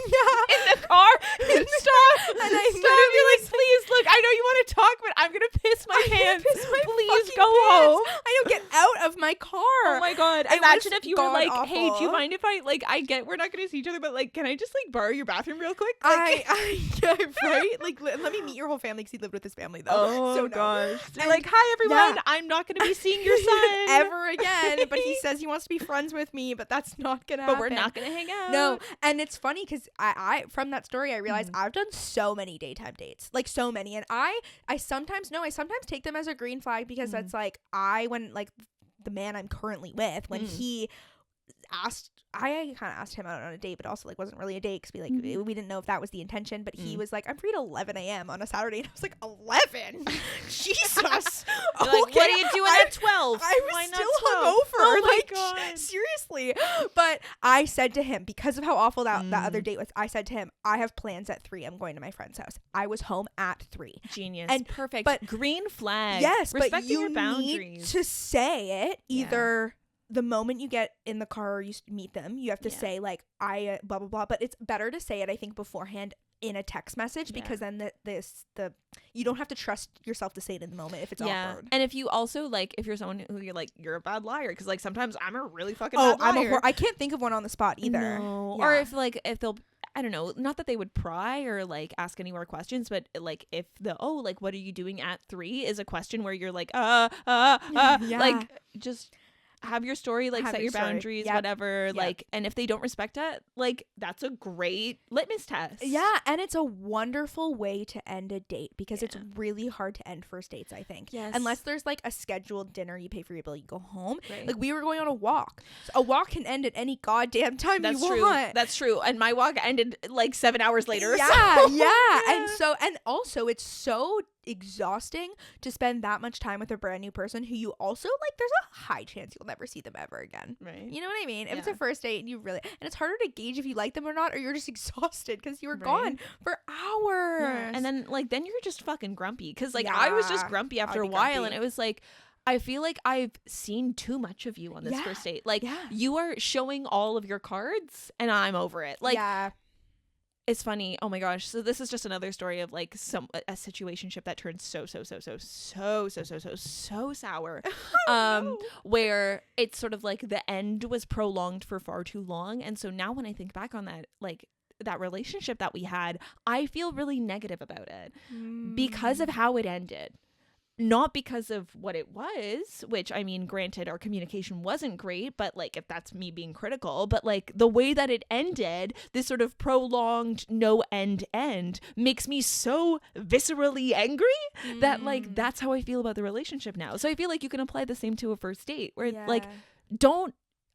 In the car. Stop. And I Stop. literally You're like, was- please, look, I know you want to talk, but I'm gonna piss my I'm gonna pants. piss my Please fucking go pants. home. I don't get out of my car. Oh my God. It Imagine was if you were like, hey, do you god-awful. mind if I like, I get we're not gonna see each other, but like, can I just like borrow your bathroom real quick? Yeah, right? Like, let me meet your whole family, because he lived with his family, though. Oh so no. gosh. They're And- like, hi everyone. yeah. I'm not gonna be seeing your son ever again. But he says he wants to be friends with me, but that's not gonna happen. But we're not gonna hang out. No, and it's funny because I from that story I realized I've done so many daytime dates, like so many, and I sometimes take them as a green flag, because that's like when like the man I'm currently with, when he asked, I kind of asked him out on a date, but also like wasn't really a date, because we didn't know if that was the intention, but he was like, I'm free at 11 a.m. on a Saturday, and I was like, 11? Jesus. You're like, what are you doing at 12? I was Why not still 12? hungover. Oh my like, God. seriously. But I said to him, because of how awful that other date was, I said to him, I have plans at 3. I'm going to my friend's house. I was home at 3. Genius. And- Perfect. but- green flag. Yes, but Respecting you your need boundaries. to say it Yeah. either the moment you get in the car or you meet them. You have to Yeah. say like, I blah blah blah. But it's better to say it, I think, beforehand in a text message, Yeah. because then you don't have to trust yourself to say it in the moment if it's awkward. And if you also like, if you're someone who you're like, you're a bad liar, because like sometimes I'm a really fucking Oh, bad liar. I can't think of one on the spot either. No. Yeah. Or if they'll, I don't know, not that they would pry or like ask any more questions, but like if like what are you doing at 3 is a question where you're like Yeah. like just have your story, like Have set your your story. boundaries, Yep. whatever. Yep. Like, and if they don't respect it, like that's a great litmus test. Yeah, and it's a wonderful way to end a date, because it's Yeah. really hard to end first dates, I think. Yes. Unless there's like a scheduled dinner, you pay for your bill, you go home. Right. Like we were going on a walk. So a walk can end at any goddamn time That's you true. want. That's true. And my walk ended like 7 hours later. Yeah, so- yeah. And also it's so exhausting to spend that much time with a brand new person who you also like, there's a high chance you'll never see them ever again. Right. You know what I mean? If it's Yeah. a first date and you really, and it's harder to gauge if you like them or not, or you're just exhausted because you were Right. gone for hours. Yeah. And then then you're just fucking grumpy, because like I was just Yeah, grumpy after I'd a be while, grumpy. and it was like, I feel like I've seen too much of you on this Yeah. first date. Like Yeah. you are showing all of your cards, and I'm over it. Like yeah. it's funny. Oh my gosh. So this is just another story of like a situationship that turned so sour. Where it's sort of like the end was prolonged for far too long, and so now when I think back on that, like that relationship that we had, I feel really negative about it because of how it ended. not because of what it was, which, I mean, granted, our communication wasn't great, but like, if that's me being critical, but like the way that it ended, this sort of prolonged no end makes me so viscerally angry that like, that's how I feel about the relationship now. So I feel like you can apply the same to a first date where like,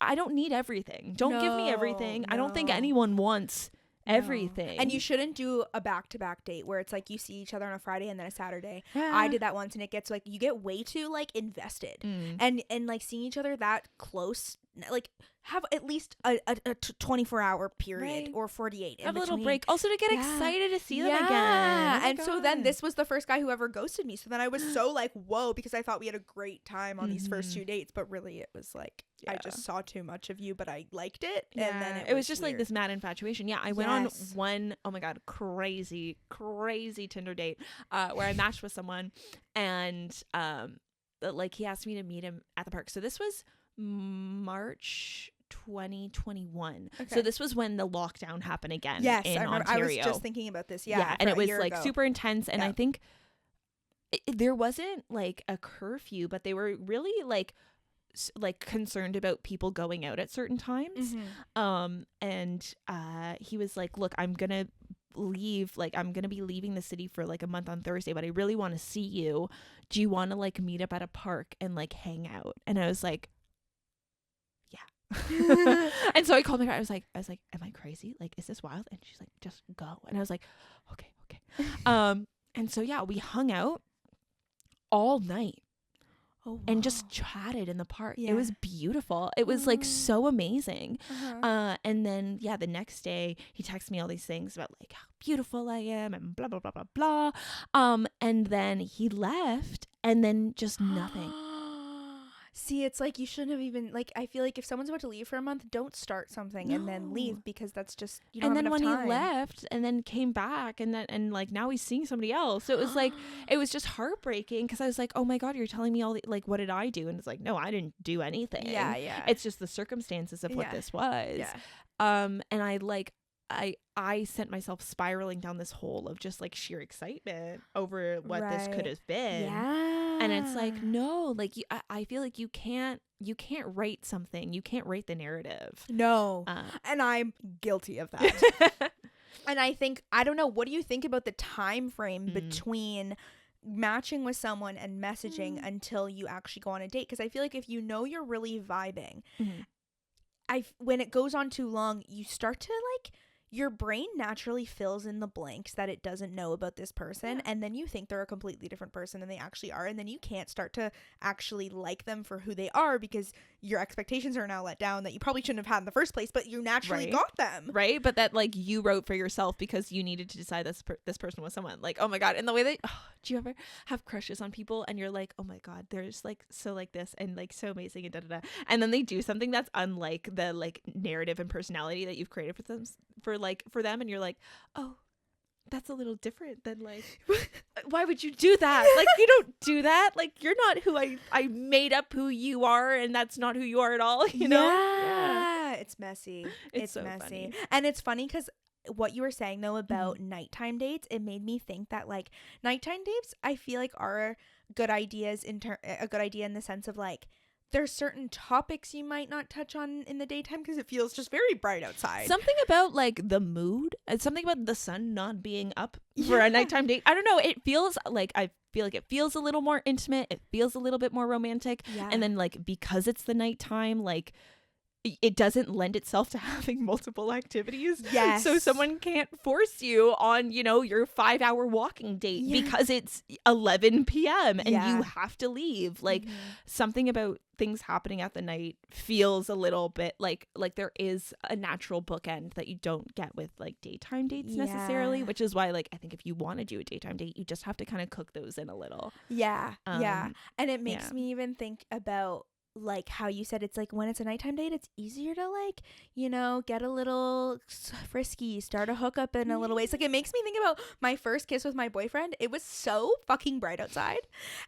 I don't need everything. Don't give me everything. I don't think anyone wants everything. And you shouldn't do a back-to-back date where it's like you see each other on a Friday and then a Saturday. Yeah. I did that once, and it gets like you get way too like invested, and like seeing each other that close, like have at least a 24-hour period or 48 have a little break also to get excited to see them again. And so then this was the first guy who ever ghosted me, so then I was so like, whoa, because I thought we had a great time on these first 2 dates, but really it was like I just saw too much of you, but I liked it. And then it was just like this mad infatuation. I went on one, oh my god, crazy Tinder date where I matched with someone, and like he asked me to meet him at the park. So this was March 2021. So this was when the lockdown happened again. Yes, in I remember. Ontario. I was just thinking about this. And it was like super intense, and I think there wasn't like a curfew, but they were really like concerned about people going out at certain times. And he was like, look, I'm gonna leave, like I'm gonna be leaving the city for like a month on Thursday, but I really want to see you. Do you want to like meet up at a park and like hang out? And I was like, yeah. And so I called my friend. I was like, am I crazy? Like, is this wild? And she's like, just go. And I was like, okay. And so we hung out all night. And just chatted in the park. It was beautiful. It was like so amazing. And then the next day he texted me all these things about like how beautiful I am and blah blah blah blah blah. And then he left, and then just nothing. See, it's like you shouldn't have even, like, I feel like if someone's about to leave for a month, don't start something and then leave, because that's just, you don't have enough time. And then when he left and then came back and like now he's seeing somebody else. So it was like, it was just heartbreaking, because I was like, oh my God, you're telling me all the, like, what did I do? And it's like, no, I didn't do anything. Yeah. It's just the circumstances of what this was. And I sent myself spiraling down this hole of just like sheer excitement over what this could have been. And it's like, no, like I feel like you can't write something. You can't write the narrative. No. And I'm guilty of that. And I think, I don't know, what do you think about the time frame between matching with someone and messaging until you actually go on a date? Because I feel like if you know you're really vibing, when it goes on too long, you start to like, your brain naturally fills in the blanks that it doesn't know about this person, and then you think they're a completely different person than they actually are, and then you can't start to actually like them for who they are, because your expectations are now let down that you probably shouldn't have had in the first place, but you naturally got them. Right? But that like you wrote for yourself because you needed to decide this person was someone. Like, oh my God. And the way that, do you ever have crushes on people and you're like, oh my God, they're just like so like this and like so amazing and da-da-da. And then they do something that's unlike the like narrative and personality that you've created for them, and you're like, oh, that's a little different than like, why would you do that? Like, you don't do that. Like, you're not who I made up who you are, and that's not who you are at all, you know? Yeah. It's messy. It's so messy. Funny. And it's funny because what you were saying though about nighttime dates, it made me think that like nighttime dates, I feel like are good ideas a good idea in the sense of like, there's certain topics you might not touch on in the daytime because it feels just very bright outside. Something about like the mood, something about the sun not being up for a nighttime date. I don't know. It feels like, I feel like it feels a little more intimate. It feels a little bit more romantic. Yeah. And then like, because it's the nighttime, like it doesn't lend itself to having multiple activities. Yes. So someone can't force you on, you know, your 5-hour walking date because it's 11 p.m. and you have to leave. Like something about things happening at the night feels a little bit like there is a natural bookend that you don't get with like daytime dates necessarily, which is why like I think if you want to do a daytime date, you just have to kind of cook those in a little. And it makes me even think about like how you said it's like when it's a nighttime date, it's easier to like, you know, get a little frisky, start a hookup in a little ways. Like it makes me think about my first kiss with my boyfriend. It was so fucking bright outside,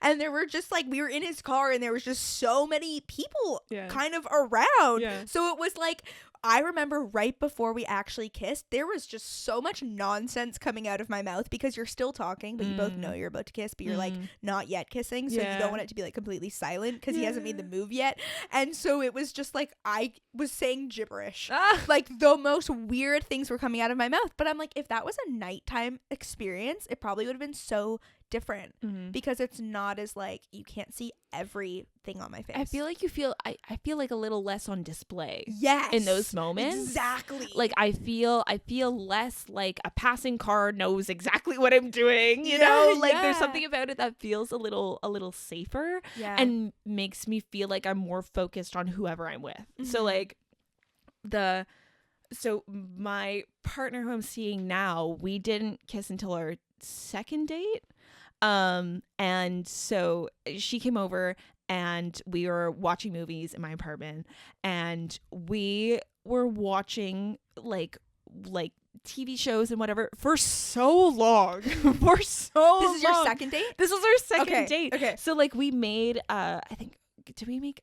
and there were just like, we were in his car and there was just so many people kind of around. So it was like I remember right before we actually kissed, there was just so much nonsense coming out of my mouth because you're still talking, but you both know you're about to kiss, but you're like not yet kissing. So you don't want it to be like completely silent because he hasn't made the move yet. And so it was just like I was saying gibberish. Like the most weird things were coming out of my mouth. But I'm like, if that was a nighttime experience, it probably would have been so different because it's not as like you can't see everything on my face. I feel like I feel like a little less on display. Yes, in those moments, exactly. Like I feel less like a passing car knows exactly what I'm doing. You know, like there's something about it that feels a little safer and makes me feel like I'm more focused on whoever I'm with. So like so my partner who I'm seeing now, we didn't kiss until our second date. And so she came over and we were watching movies in my apartment and we were watching like TV shows and whatever for so long. This is your second date? This was our second date. Okay. So like we made I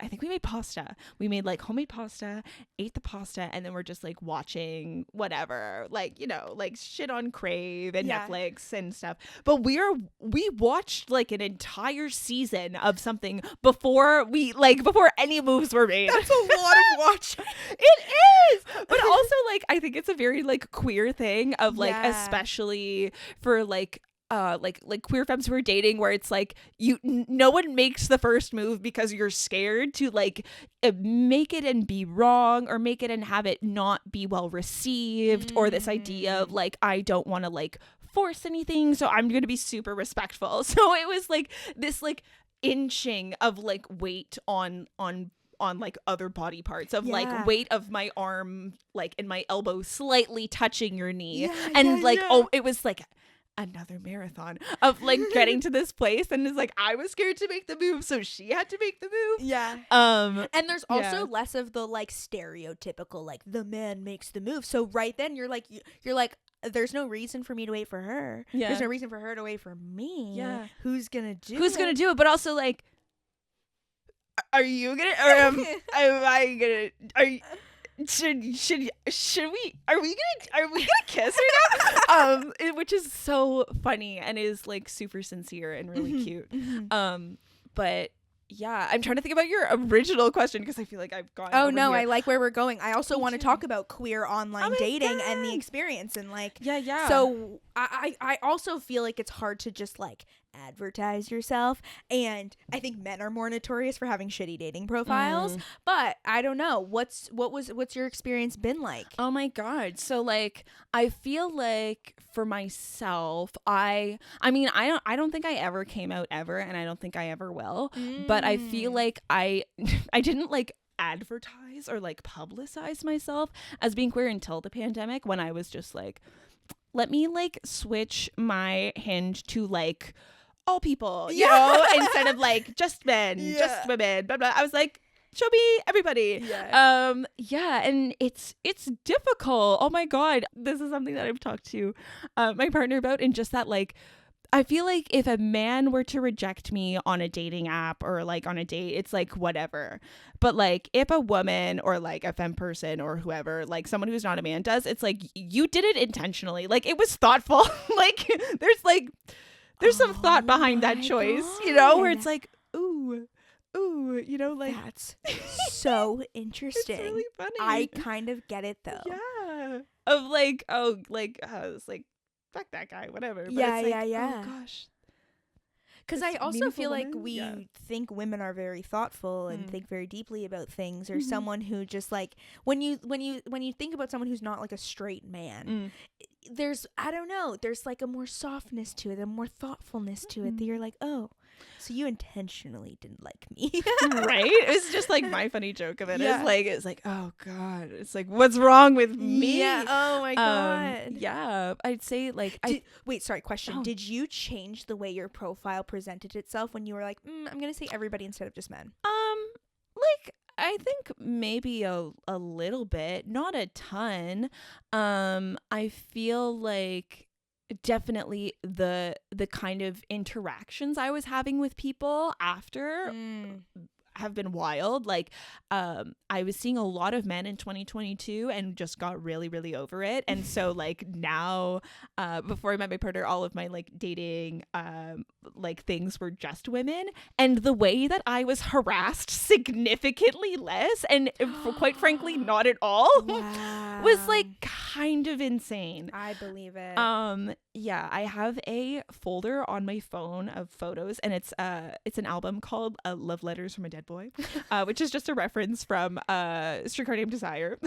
think we made pasta. We made like homemade pasta, ate the pasta, and then we're just like watching whatever, like, you know, like shit on Crave and Netflix and stuff. But we watched like an entire season of something before any moves were made. That's a lot of watching. It is. But also like I think it's a very like queer thing of like especially for like queer femmes who are dating where it's like no one makes the first move because you're scared to like make it and be wrong or make it and have it not be well received or this idea of like I don't want to like force anything, so I'm going to be super respectful. So it was like this like inching of like weight on like other body parts of like weight of my arm like and my elbow slightly touching your knee oh it was like another marathon of like getting to this place, and it's like I was scared to make the move, so she had to make the move. And there's also less of the like stereotypical like the man makes the move. So right then you're like there's no reason for me to wait for her. There's no reason for her to wait for me. Who's gonna do it? But also like, are you gonna or am I gonna? Are you? Should we are we gonna kiss right now? Which is so funny and is like super sincere and really cute. But yeah, I'm trying to think about your original question because I feel like I've gone. Oh no, I like where we're going. I also want to talk about queer online dating and the experience and like So I also feel like it's hard to just like advertise yourself, and I think men are more notorious for having shitty dating profiles. But I don't know, what's your experience been like? Oh my god, so like I feel like for myself I don't think I ever came out ever, and I don't think I ever will, but I feel like I didn't like advertise or like publicize myself as being queer until the pandemic, when I was just like, let me like switch my Hinge to like all people, you know, instead of like just men, just women, blah, blah. I was like, show me everybody. And it's difficult. Oh my god, this is something that I've talked to my partner about, and just that like I feel like if a man were to reject me on a dating app or like on a date, it's like whatever. But like if a woman or like a femme person or whoever, like someone who's not a man does, it's like you did it intentionally. Like it was thoughtful. Like there's some thought behind that choice, you know, where it's like, ooh, you know, like that's so interesting. It's really funny. I kind of get it though. Yeah. Of like, it's like, fuck that guy, whatever. But it's like, oh gosh. Because I also feel like we think women are very thoughtful and think very deeply about things, or someone who just like when you think about someone who's not like a straight man, there's, I don't know, there's like a more softness to it, a more thoughtfulness to it that you're like, oh, so you intentionally didn't like me. Right? It was just like my funny joke of it. It's like, oh god, it's like, what's wrong with me? Oh my god. I'd say like wait, sorry, question. Did you change the way your profile presented itself when you were like, I'm gonna say everybody instead of just men? Like I think maybe a little bit, not a ton. I feel like definitely the kind of interactions I was having with people after have been wild. Like I was seeing a lot of men in 2022 and just got really, really over it. And so like now, before I met my partner, all of my like dating like things were just women, and the way that I was harassed significantly less, and quite frankly not at all, was like kind of insane. I believe it. Yeah, I have a folder on my phone of photos, and it's an album called Love Letters from a Dead Boy, which is just a reference from Streetcar Named Desire.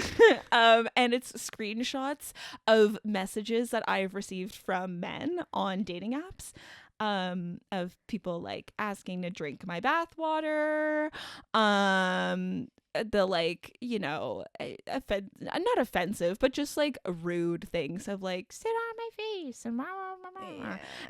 And it's screenshots of messages that I've received from men on dating apps, of people like asking to drink my bathwater, the like, you know, not offensive, but just like rude things of like, sit on my face and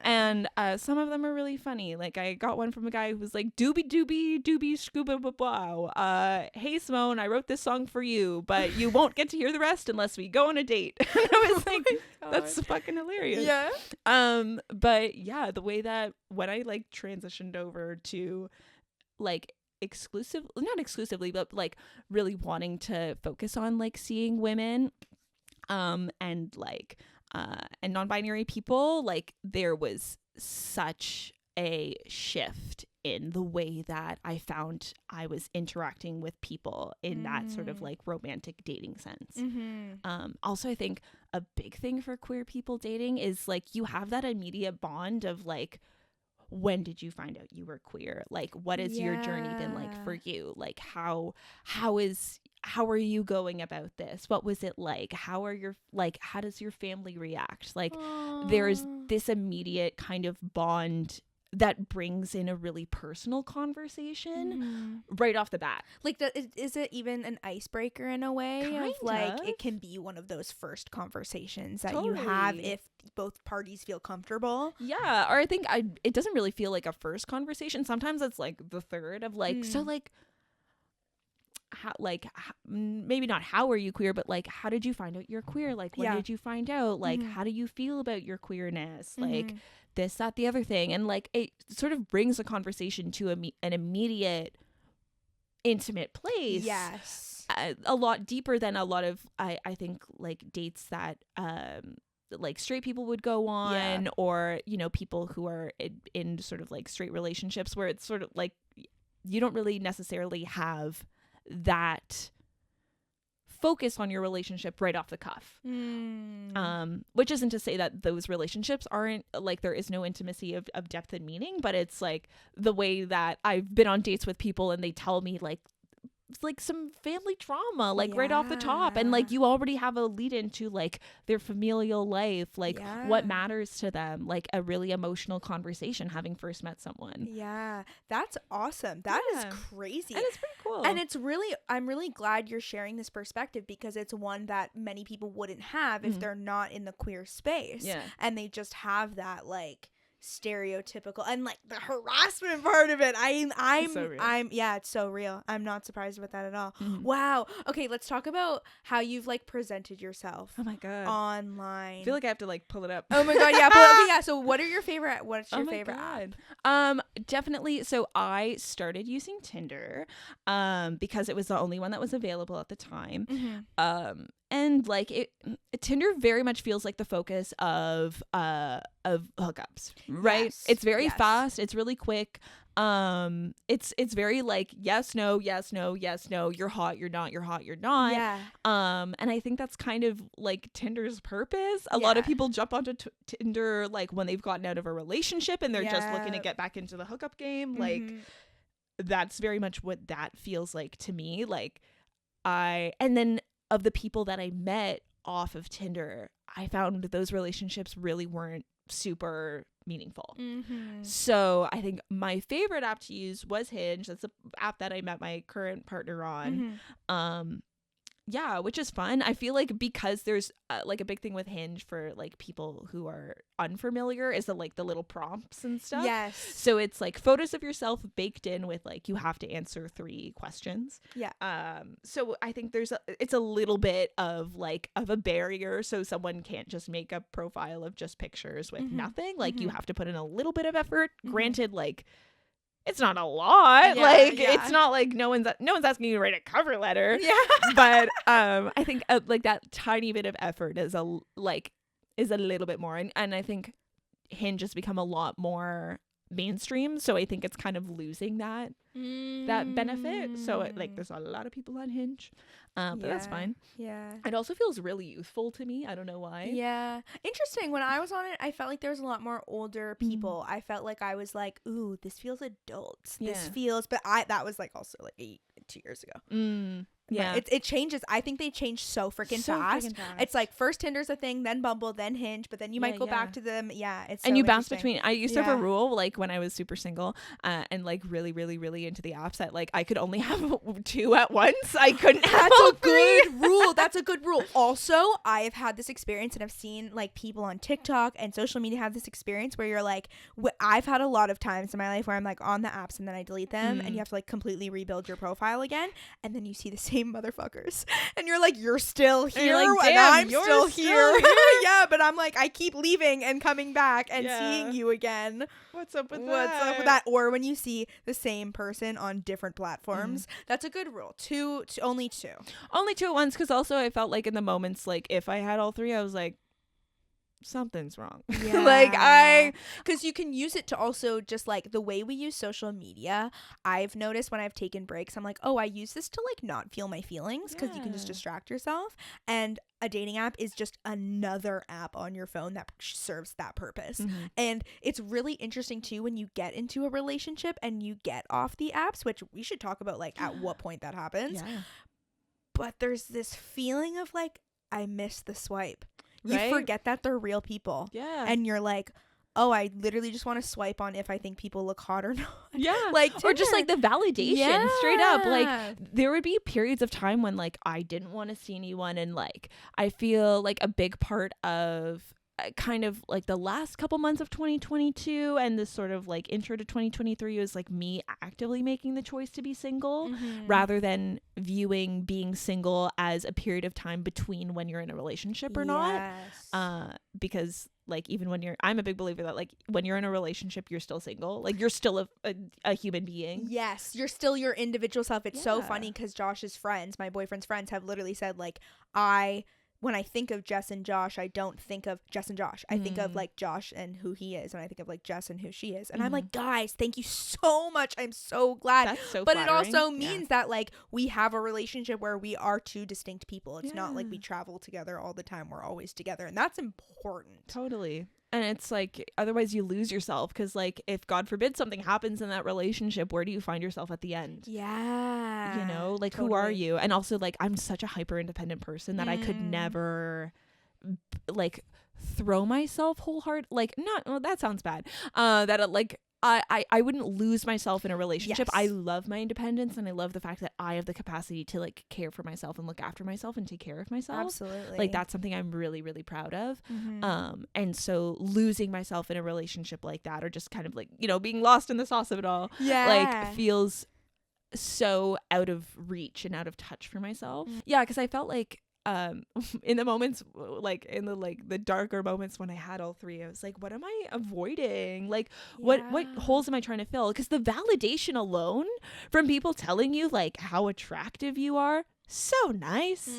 and some of them are really funny. Like I got one from a guy who was like, doobie doobie doobie scuba wow, hey Simone, I wrote this song for you, but you won't get to hear the rest unless we go on a date. And I was like, that's fucking hilarious. Yeah. But yeah, the way that when I like transitioned over to like not exclusively, but like really wanting to focus on like seeing women and like and non-binary people, like there was such a shift in the way that I found I was interacting with people in that sort of like romantic dating sense. Also, I think a big thing for queer people dating is like you have that immediate bond of like, when did you find out you were queer? Like, what has your journey been like for you? Like, how are you going about this? What was it like? How does your family react? Like, there's this immediate kind of bond that brings in a really personal conversation right off the bat. Like, is it even an icebreaker in a way? Kind of like, of. it can be one of those first conversations that you have if both parties feel comfortable. Yeah, or I think it doesn't really feel like a first conversation. Sometimes it's like the third of like, so like, how, like maybe not how are you queer, but like how did you find out you're queer? Like when did you find out? Like how do you feel about your queerness? Like this, that, the other thing. And like it sort of brings a conversation to an immediate intimate place. Yes. A lot deeper than a lot of I think like dates that like straight people would go on, or you know, people who are in sort of like straight relationships where it's sort of like you don't really necessarily have that focus on your relationship right off the cuff. Which isn't to say that those relationships aren't like, there is no intimacy of depth and meaning, but it's like the way that I've been on dates with people and they tell me like some family trauma like right off the top, and like you already have a lead into like their familial life, like what matters to them, like a really emotional conversation having first met someone. That's awesome. That is crazy, and it's pretty cool, and I'm really glad you're sharing this perspective, because it's one that many people wouldn't have if they're not in the queer space, and they just have that like stereotypical and like the harassment part of it. It's so real. I'm not surprised about that at all. Wow. Okay, let's talk about how you've like presented yourself. Oh my god. Online. I feel like I have to like pull it up. Oh my god, yeah. So what's your favorite app? Definitely. So I started using Tinder because it was the only one that was available at the time. And like Tinder very much feels like the focus of hookups, right? Yes. It's very fast. It's really quick. It's very like yes, no, yes, no, yes, no. You're hot. You're not. You're hot. You're not. Yeah. And I think that's kind of like Tinder's purpose. A lot of people jump onto Tinder like when they've gotten out of a relationship and they're just looking to get back into the hookup game. Like that's very much what that feels like to me. Like and then of the people that I met off of Tinder, I found those relationships really weren't super meaningful. So I think my favorite app to use was Hinge. That's the app that I met my current partner on. Which is fun. I feel like because there's like a big thing with Hinge for like people who are unfamiliar is the little prompts and stuff. Yes. So it's like photos of yourself baked in with like you have to answer 3 questions. So I think it's a little bit of a barrier, so someone can't just make a profile of just pictures with nothing. Like you have to put in a little bit of effort. Granted, like it's not a lot. Yeah, like yeah. it's not like no one's asking you to write a cover letter. Yeah. But I think like that tiny bit of effort is a little bit more, and I think Hinge has become a lot more mainstream, so I think it's kind of losing that benefit. So like there's a lot of people on Hinge, but that's fine. Yeah. It also feels really youthful to me. I don't know why. Yeah. Interesting. When I was on it, I felt like there was a lot more older people. I felt like I was like, ooh, this feels adult. This feels, but that was like also like 2 years ago. Yeah, it changes. I think they change so freaking fast. It's like first Tinder's a thing, then Bumble, then Hinge, but then you might go back to them. Yeah, it's and so you bounce interesting. between. I used to have a rule, like when I was super single, and like really, really, really into the apps, that like I could only have 2 at once. I couldn't have. That's all a 3. good rule. That's a good rule. Also, I have had this experience, and I've seen like people on TikTok and social media have this experience where you're like, I've had a lot of times in my life where I'm like on the apps and then I delete them, and you have to like completely rebuild your profile again, and then you see the same motherfuckers. And you're like, you're still here, like, and I'm you're still still here. here. Yeah, but I'm like, I keep leaving and coming back and seeing you again. What's up with What's up with that? Or when you see the same person on different platforms, that's a good rule. Only two at once, because also I felt like in the moments, like if I had all 3, I was like, something's wrong. Yeah. Because you can use it to also just like the way we use social media. I've noticed when I've taken breaks, I'm like, oh, I use this to like not feel my feelings, because you can just distract yourself. And a dating app is just another app on your phone that serves that purpose. And it's really interesting too when you get into a relationship and you get off the apps, which we should talk about like at what point that happens. But there's this feeling of like, I missed the swipe. You forget that they're real people. Yeah. And you're like, oh, I literally just want to swipe on if I think people look hot or not. Yeah. Like Tinder. Or just like the validation straight up. Like there would be periods of time when like I didn't want to see anyone, and like I feel like a big part of kind of like the last couple months of 2022 and this sort of like intro to 2023 was like me actively making the choice to be single rather than viewing being single as a period of time between when you're in a relationship or not. Because like even when I'm a big believer that like when you're in a relationship, you're still single. Like you're still a human being. Yes, you're still your individual self. It's so funny because Josh's friends, my boyfriend's friends, have literally said like, when I think of Jess and Josh, I don't think of Jess and Josh. I think of like Josh and who he is, and I think of like Jess and who she is. And I'm like, guys, thank you so much. I'm so glad. That's so but flattering. It also means that like we have a relationship where we are 2 distinct people. It's not like we travel together all the time. We're always together, and that's important. Totally. And it's like, otherwise you lose yourself, because like if God forbid something happens in that relationship, where do you find yourself at the end? Yeah. You know, like who are you? And also like I'm such a hyper independent person that I could never like throw myself wholehearted, like not, well, that sounds bad. I wouldn't lose myself in a relationship. Yes. I love my independence, and I love the fact that I have the capacity to like care for myself and look after myself and take care of myself. Absolutely. Like that's something I'm really, really proud of. And so losing myself in a relationship like that, or just kind of like, you know, being lost in the sauce of it all, like feels so out of reach and out of touch for myself. Yeah, because I felt like in the moments, like in the like the darker moments when I had all 3, I was like, what am I avoiding? Like what holes am I trying to fill? Because the validation alone from people telling you like how attractive you are, so nice.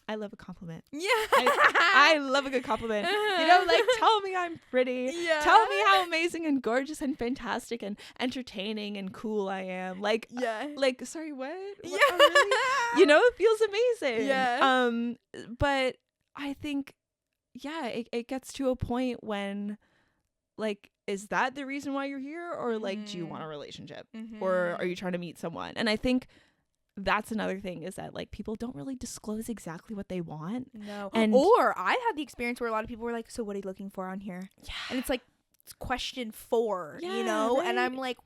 I love a compliment. Yeah. I love a good compliment. You know, like tell me I'm pretty. Yeah. Tell me how amazing and gorgeous and fantastic and entertaining and cool I am. Like, like, sorry, what? Yeah. Oh, really? You know, it feels amazing. Yeah. But I think, it gets to a point when, like, is that the reason why you're here? Or like, do you want a relationship? Or are you trying to meet someone? And I think that's another thing, is that like people don't really disclose exactly what they want. No. Or I had the experience where a lot of people were like, so what are you looking for on here? Yeah. And it's like, it's question 4, you know? Right. And I'm like,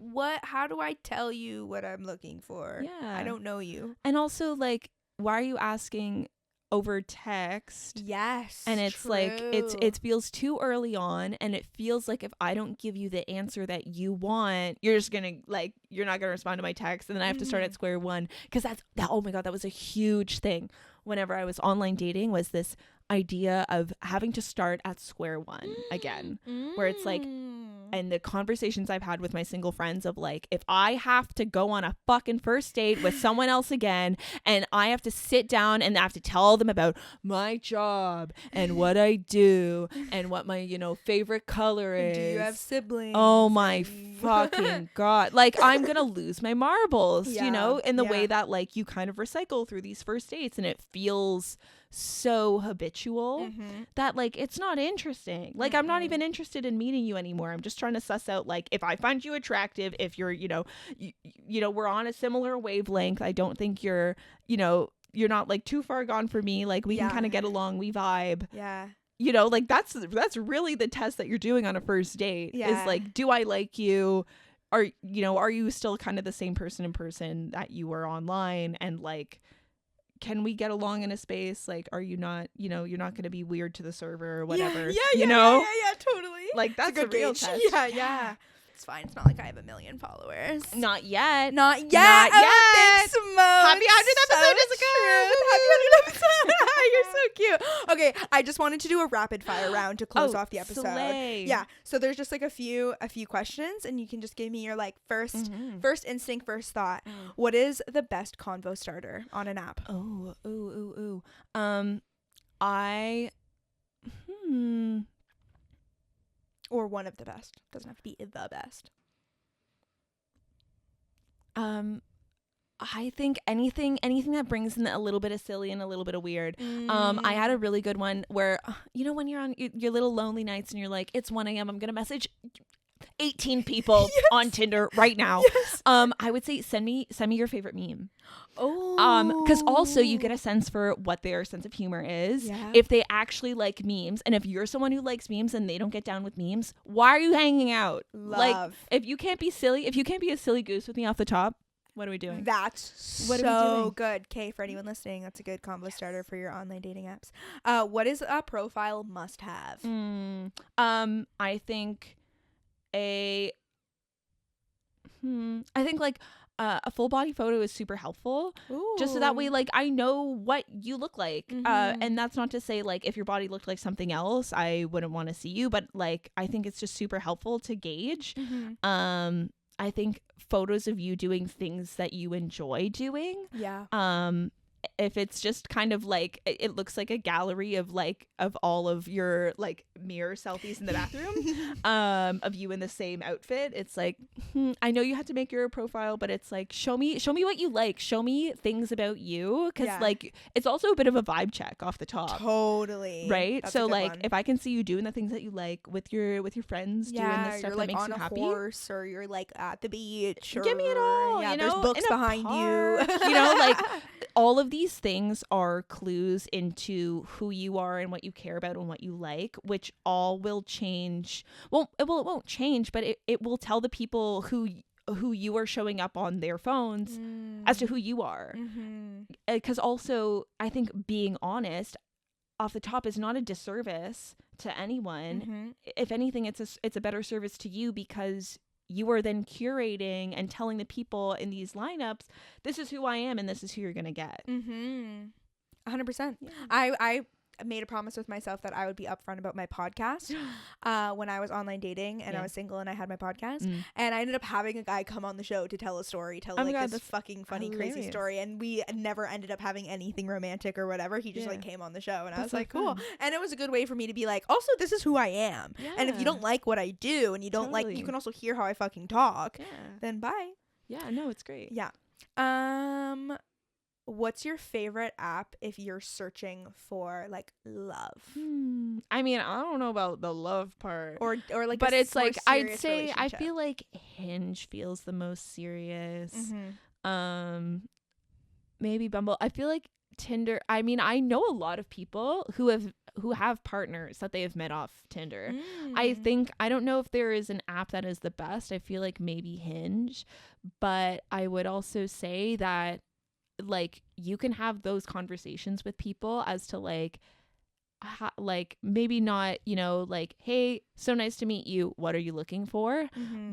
how do I tell you what I'm looking for? Yeah. I don't know you. And also like, why are you asking over text? Yes. And it's true. Like it feels too early on, and it feels like if I don't give you the answer that you want, you're just gonna like, you're not gonna respond to my text, and then I have to start at square one. Because oh my god, that was a huge thing whenever I was online dating, was this idea of having to start at square one again, where it's like, and the conversations I've had with my single friends of like, if I have to go on a fucking first date with someone else again, and I have to sit down and I have to tell them about my job and what I do and what my, you know, favorite color is. Do you have siblings? Oh my fucking God. Like, I'm going to lose my marbles, you know, in the way that like you kind of recycle through these first dates, and it feels so habitual that like it's not interesting. Like I'm not even interested in meeting you anymore. I'm just trying to suss out like if I find you attractive, if you're, you know, you know, we're on a similar wavelength. I don't think you're, you know, you're not like too far gone for me. Like we can kind of get along, we vibe. Yeah. You know, like that's really the test that you're doing on a first date is like, do I like you? Are, you know, are you still kind of the same person in person that you were online? And like, can we get along in a space? Like, are you not, you know, you're not going to be weird to the server or whatever, you know? Yeah, totally. Like, that's a real test. Yeah. It's fine. It's not like I have 1 million followers. Not yet. Not yet. Not yet. Thanks, Simone. Happy 100th episode, Jessica. Happy 100th episode. You're so cute. Okay, I just wanted to do a rapid fire round to close off the episode. Slay. Yeah. So there's just like a few questions, and you can just give me your like first instinct, first thought. What is the best convo starter on an app? Or one of the best. Doesn't have to be the best. I think anything that brings in a little bit of silly and a little bit of weird. I had a really good one where, you know, when you're on your little lonely nights and you're like, it's 1 a.m. I'm going to message 18 people on Tinder right now. I would say send me your favorite meme. Because also you get a sense for what their sense of humor is. If they actually like memes, and if you're someone who likes memes and they don't get down with memes, why are you hanging out? Like, if you can't be silly, if you can't be a silly goose with me off the top, what are we doing? That's so good. Okay, for anyone listening, that's a good combo starter for your online dating apps. What is a profile must have? I think like a full body photo is super helpful. Just so that way, like, I know what you look like. And that's not to say like if your body looked like something else, I wouldn't want to see you, but like I think it's just super helpful to gauge. I think photos of you doing things that you enjoy doing. If it's just kind of like it looks like a gallery of all of your like mirror selfies in the bathroom of you in the same outfit, it's like I know you had to make your profile, but it's like show me what you like, show me things about you, because like it's also a bit of a vibe check off the top. Totally. Right. That's so like one. if I can see you doing the things that you like with your friends, doing the stuff you're, that like, makes on you a happy, horse, or you're like at the beach, or give me it all. You know, there's books in a behind park, you. You know, like all of these things are clues into who you are and what you care about and what you like, which all will change. Well, it won't change, but it will tell the people who you are showing up on their phones as to who you are. Because also, I think being honest off the top is not a disservice to anyone. If anything, it's a better service to you, because you are then curating and telling the people in these lineups, this is who I am and this is who you're gonna get. 100%. I made a promise with myself that I would be upfront about my podcast when I was online dating and I was single and I had my podcast, and I ended up having a guy come on the show to tell a story, this fucking funny, crazy story, and we never ended up having anything romantic or whatever. He just like came on the show, and I was like, cool. And it was a good way for me to be like, also, this is who I am, and if you don't like what I do and you don't like, you can also hear how I fucking talk, then bye. No, it's great. What's your favorite app if you're searching for like love? I mean, I don't know about the love part, or like, but it's like I'd say I relationship. feel like Hinge feels the most serious. Maybe Bumble. I feel like Tinder. I mean, I know a lot of people who have partners that they have met off Tinder. I don't know if there is an app that is the best. I feel like maybe Hinge, but I would also say that like you can have those conversations with people as to like maybe not, you know, like, hey, so nice to meet you, what are you looking for?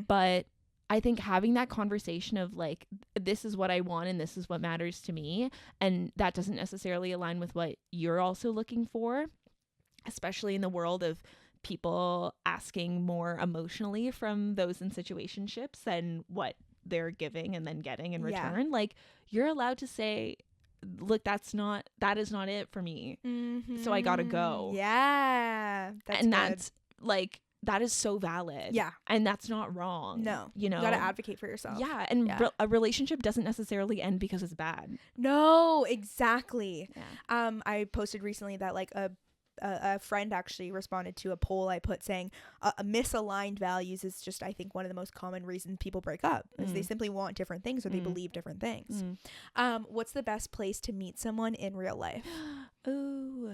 But I think having that conversation of like, this is what I want and this is what matters to me, and that doesn't necessarily align with what you're also looking for, especially in the world of people asking more emotionally from those in situationships than what they're giving and then getting in return. Like, you're allowed to say, look, that is not it for me. So I gotta go. Yeah. That's like, that is so valid. Yeah. And that's not wrong. No. You know? You gotta advocate for yourself. Yeah. And a relationship doesn't necessarily end because it's bad. No, exactly. Yeah. I posted recently that like a friend actually responded to a poll I put saying misaligned values is just, I think, one of the most common reasons people break up is they simply want different things or they believe different things. What's the best place to meet someone in real life? Ooh.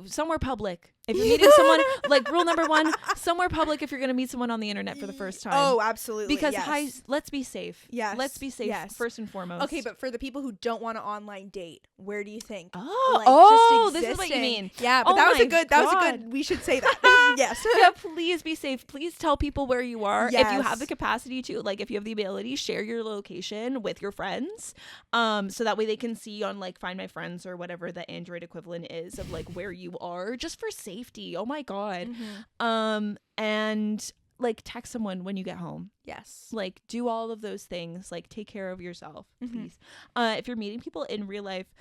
Somewhere public. If you're meeting someone, like, rule number 1, somewhere public if you're going to meet someone on the internet for the first time. Oh, absolutely. Because yes. let's be safe. Yes. Let's be safe first and foremost. Okay, but for the people who don't want to online date, where do you think? This is what you mean. Yeah, but that was a good, we should say that. Yes. Yeah, please be safe. Please tell people where you are. Yes. If you have the capacity to, like, if you have the ability, share your location with your friends. So that way they can see on, like, Find My Friends or whatever the Android equivalent is of, like, where you are, just for safety. Oh my God. And, like, text someone when you get home. Yes. Like, do all of those things. Like, take care of yourself, please. If you're meeting people in real life,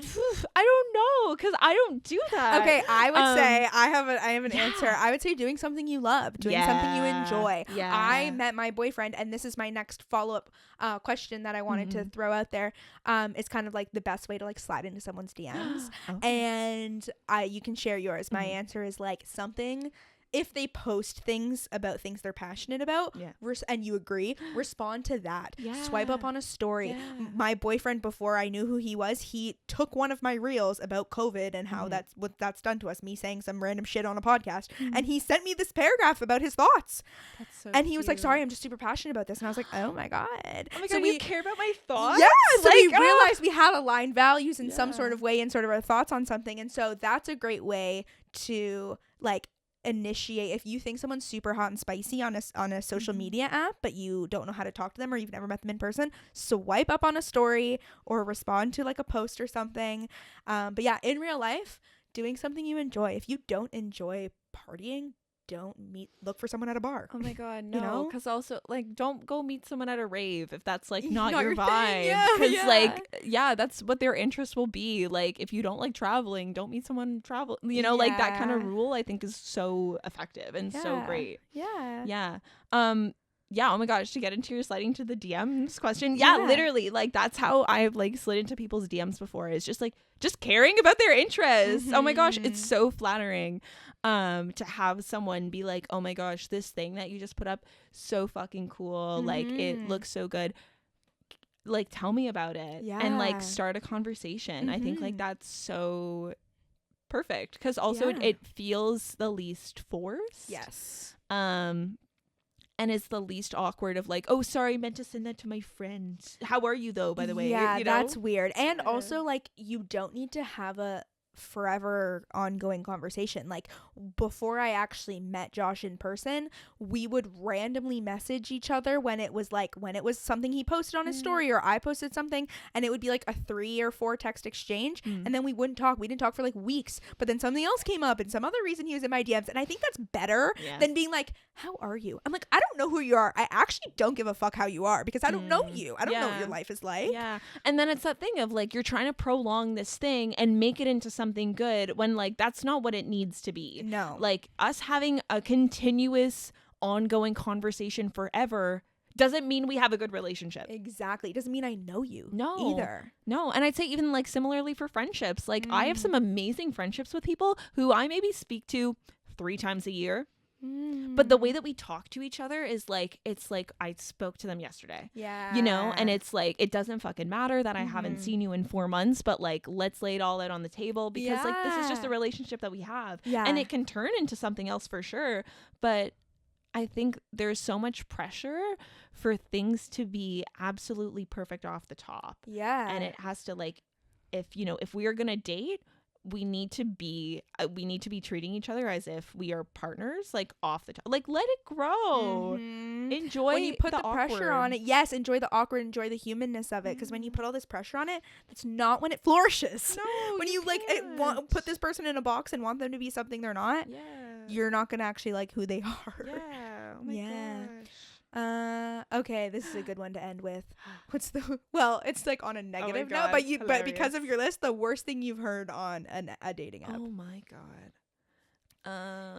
I don't know, because I don't do that. Okay, I would say I have an answer. I would say doing something you love, doing something you enjoy. Yeah. I met my boyfriend, and this is my next follow-up question that I wanted to throw out there. It's kind of like the best way to, like, slide into someone's DMs. And you can share yours. My answer is, like, something. If they post things about things they're passionate about, and you agree, respond to that. Swipe up on a story. My boyfriend, before I knew who he was, he took one of my reels about COVID and how that's what that's done to us, me saying some random shit on a podcast, and he sent me this paragraph about his thoughts. That's so and he was like, sorry, I'm just super passionate about this. And I was like, oh my God. So you care about my thoughts? Yeah, so we realized we had aligned values in some sort of way and sort of our thoughts on something. And so that's a great way to, like, initiate. If you think someone's super hot and spicy on a social media app, but you don't know how to talk to them or you've never met them in person, swipe up on a story or respond to, like, a post or something. But yeah, in real life, doing something you enjoy. If you don't enjoy partying, don't look for someone at a bar. Oh my God, no. You know? Because also, like, don't go meet someone at a rave if that's, like, not your vibe. Because that's what their interest will be. Like, if you don't like traveling, don't meet someone like, that kind of rule, I think, is so effective and so great. Yeah. Oh my gosh, to get into your sliding to the DMs question. Yeah, literally, like, that's how I've, like, slid into people's DMs before, is just, like, just caring about their interests. Oh my gosh, it's so flattering to have someone be like, oh my gosh, this thing that you just put up, so fucking cool. Like, it looks so good. Like, tell me about it. And, like, start a conversation. I think, like, that's so perfect, because also it feels the least forced. Yes. And it's the least awkward of, like, oh, sorry, meant to send that to my friend. How are you, though, by the way? Yeah, you know? that's weird. And also, like, you don't need to have a forever ongoing conversation. Like, before I actually met Josh in person, we would randomly message each other when it was something he posted on his story or I posted something, and it would be like a 3 or 4 text exchange, and then we didn't talk for like weeks, but then something else came up and some other reason he was in my DMs, and I think that's better than being like, how are you? I'm like, I don't know who you are. I actually don't give a fuck how you are, because I don't know you. I don't know what your life is like. And then it's that thing of, like, you're trying to prolong this thing and make it into something good when, like, that's not what it needs to be. No. Like, us having a continuous ongoing conversation forever doesn't mean we have a good relationship. Exactly. It doesn't mean I know you either. No. And I'd say even, like, similarly for friendships, like, I have some amazing friendships with people who I maybe speak to 3 times a year. But the way that we talk to each other is, like, it's like I spoke to them yesterday. You know? And it's like, it doesn't fucking matter that I haven't seen you in 4 months, but, like, let's lay it all out on the table, because like, this is just a relationship that we have. And it can turn into something else for sure. But I think there's so much pressure for things to be absolutely perfect off the top. And it has to, like, if we are gonna date, we need to be treating each other as if we are partners, like, off the top. Like, let it grow. Enjoy when you put the awkward. pressure on it. Yes, enjoy the awkward, enjoy the humanness of it. Because when you put all this pressure on it, that's not when it flourishes. No, when you like put this person in a box and want them to be something they're not, you're not gonna actually like who they are. Yeah. Oh my gosh. Okay, this is a good one to end with. Well, it's like on a negative note, God, but because of your list, the worst thing you've heard on a dating app. Oh my god.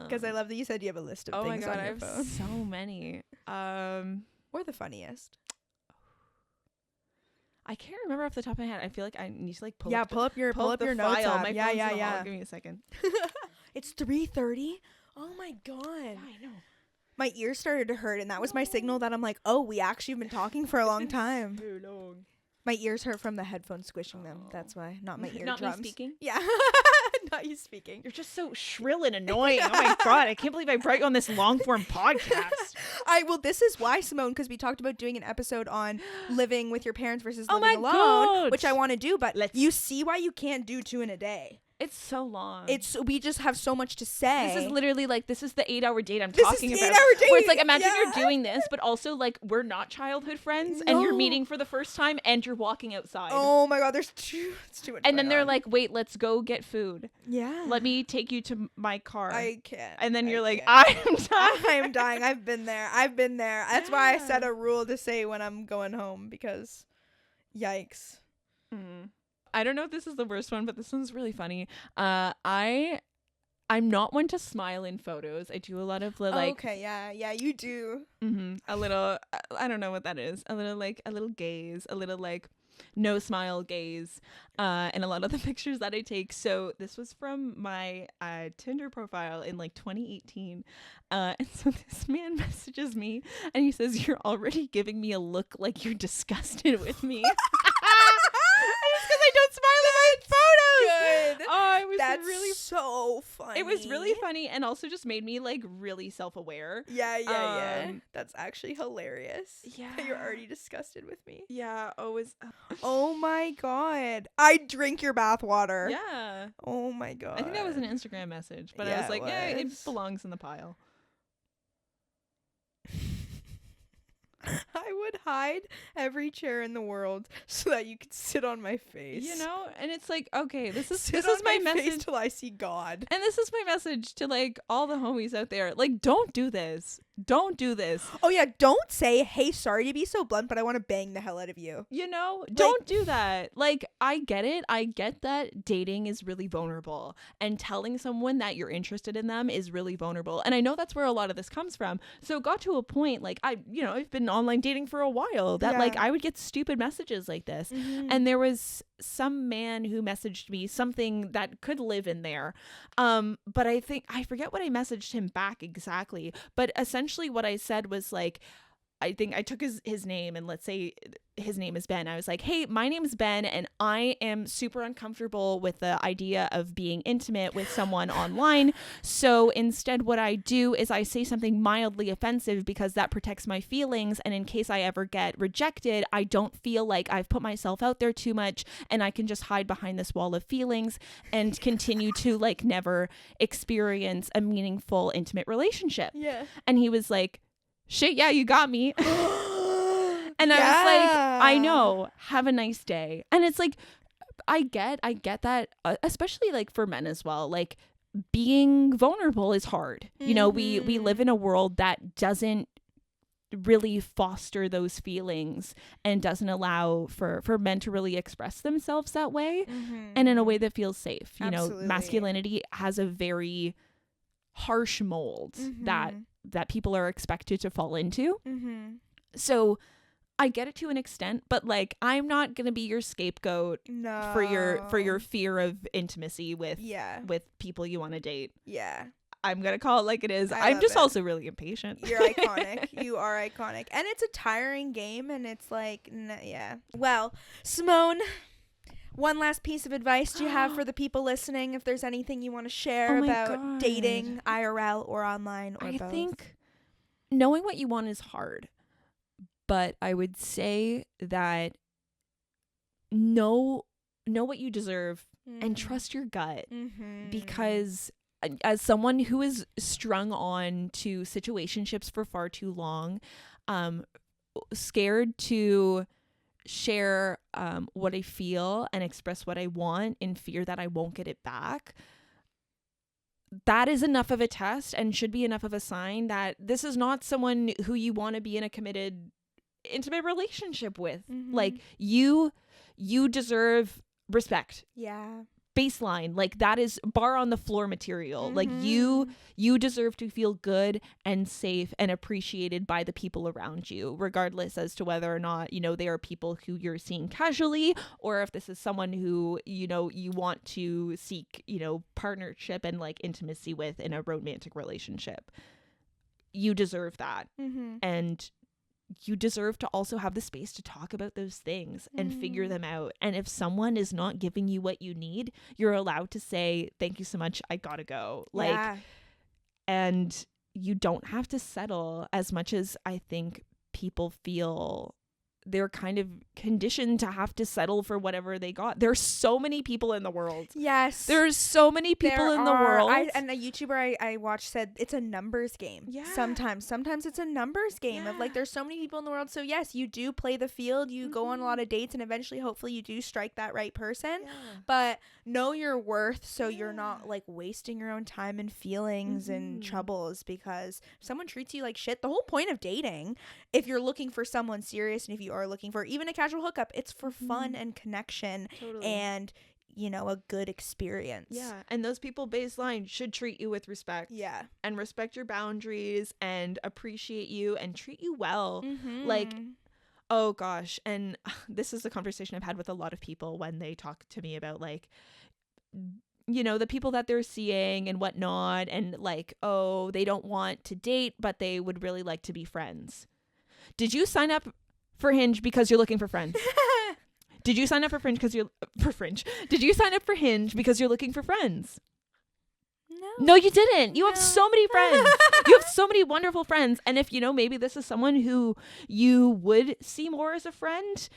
Because I love that you said you have a list of things on your phone. I have so many. Or the funniest. I can't remember off the top of my head. I feel like I need to like pull up your notes file. app. My Yeah. Give me a second. It's 3:30. Oh my god. Yeah, I know. My ears started to hurt, and that was my signal that I'm like, oh, we actually have been talking for a long time. So long. My ears hurt from the headphones squishing them. That's why, not my eardrums. Not me speaking. Yeah, not you speaking. You're just so shrill and annoying. Oh my god, I can't believe I brought you on this long form podcast. This is why, Simone, because we talked about doing an episode on living with your parents versus Oh living my alone, God. which I want to do, but you see why you can't do 2 in a day. It's so long. We just have so much to say. This is literally like, this is the 8-hour date I'm This talking is about. 8-hour date. Where it's like, imagine you're doing this, but also like we're not childhood friends and you're No. meeting for the first time and you're walking outside. Oh my god, it's too much. And then going they're on. like, wait, let's go get food. Yeah. Let me take you to my car. I can't. And then you're like, can't. I'm done. I'm dying. I've been there. That's why I set a rule to say when I'm going home, because yikes. I don't know if this is the worst one, but this one's really funny. I'm not one to smile in photos. I do a lot of Okay, yeah, you do. A little, I don't know what that is. A little gaze, a little like no smile gaze, and a lot of the pictures that I take. So this was from my Tinder profile in like 2018, and so this man messages me and he says, "You're already giving me a look like you're disgusted with me." Because I don't smile in my photos. Good. Oh, it was That's really so funny. It was really funny, and also just made me like really self-aware. Yeah. That's actually hilarious. Yeah. That you're already disgusted with me. Yeah. Always. Oh my god. I drink your bathwater. Yeah. Oh my god. I think that was an Instagram message, but I Yeah, was like, yeah, it was. belongs in the pile. I would hide every chair in the world so that you could sit on my face. You know, and it's like, okay, this is my my face message, till I see God. and this is my message to like all the homies out there. Like, don't do this. Don't do this. Oh yeah, don't say, "Hey, sorry to be so blunt, but I want to bang the hell out of you." You know, don't do that. Like, I get it. I get that dating is really vulnerable, and telling someone that you're interested in them is really vulnerable. And I know that's where a lot of this comes from. So it got to a point, like, I've been online dating for a while, that like I would get stupid messages like this. And there was some man who messaged me something that could live in there. But I forget what I messaged him back exactly. But essentially what I said was like, I think I took his name, and let's say his name is Ben. I was like, hey, my name is Ben, and I am super uncomfortable with the idea of being intimate with someone online. So instead, what I do is I say something mildly offensive because that protects my feelings. And in case I ever get rejected, I don't feel like I've put myself out there too much, and I can just hide behind this wall of feelings and continue to like never experience a meaningful, intimate relationship. Yeah. And he was like, shit, yeah, you got me. And I was like, I know, have a nice day. And it's like, I get that, especially like for men as well, like being vulnerable is hard. You know, we live in a world that doesn't really foster those feelings and doesn't allow for men to really express themselves that way and in a way that feels safe. You know, masculinity has a very harsh mold that people are expected to fall into. So I get it to an extent, but like, I'm not gonna be your scapegoat for your fear of intimacy with people you want to date. Yeah, I'm gonna call it like it is. I'm just also really impatient. You're iconic. You are iconic, and it's a tiring game, and it's like, yeah. Well, Simone, one last piece of advice do you have for the people listening, if there's anything you want to share about dating, IRL or online, or both? I think knowing what you want is hard, but I would say that know what you deserve and trust your gut, because as someone who is strung on to situationships for far too long, scared to share what I feel and express what I want in fear that I won't get it back, that is enough of a test and should be enough of a sign that this is not someone who you want to be in a committed, intimate relationship with. Like, you deserve respect. Yeah. Baseline, like, that is bar on the floor material. Like, you deserve to feel good and safe and appreciated by the people around you, regardless as to whether or not, you know, they are people who you're seeing casually, or if this is someone who, you know, you want to seek, you know, partnership and like intimacy with in a romantic relationship. You deserve that. And you deserve to also have the space to talk about those things and figure them out. And if someone is not giving you what you need, you're allowed to say, thank you so much, I gotta go. Like, and you don't have to settle, as much as I think people feel they're kind of conditioned to have to settle for whatever they got. There's so many people in the world. Yes. There's so many people in the world. And a YouTuber I watched said it's a numbers game. Yeah. Sometimes it's a numbers game of like, there's so many people in the world. So yes, you do play the field, you go on a lot of dates, and eventually hopefully you do strike that right person. But know your worth, so you're not like wasting your own time and feelings and troubles because someone treats you like shit. The whole point of dating, if you're looking for someone serious and if you are looking for even a casual hookup, it's for fun and connection and, you know, a good experience. Yeah. And those people baseline should treat you with respect. Yeah. And respect your boundaries and appreciate you and treat you well. Like, oh gosh. And this is a conversation I've had with a lot of people when they talk to me about, like, you know, the people that they're seeing and whatnot, and like, oh, they don't want to date, but they would really like to be friends. Did you sign up for Hinge because you're looking for friends? Did you sign up for Fringe because you're Did you sign up for Hinge because you're looking for friends? No, you didn't. You have so many friends. You have so many wonderful friends. And if, you know, maybe this is someone who you would see more as a friend,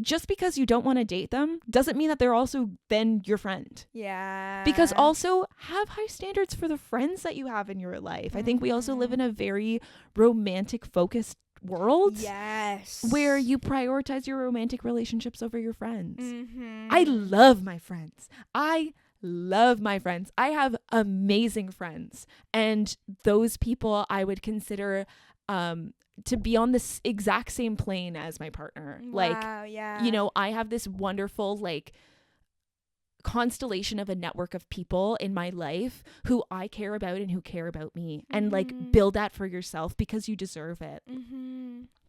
just because you don't want to date them doesn't mean that they're also then your friend. Yeah. Because also have high standards for the friends that you have in your life. I think we also live in a very romantic focused world. Yes. Where you prioritize your romantic relationships over your friends. I love my friends. I have amazing friends. And those people I would consider to be on this exact same plane as my partner. Wow, like, you know, I have this wonderful, like, constellation of a network of people in my life who I care about and who care about me. And like, build that for yourself because you deserve it.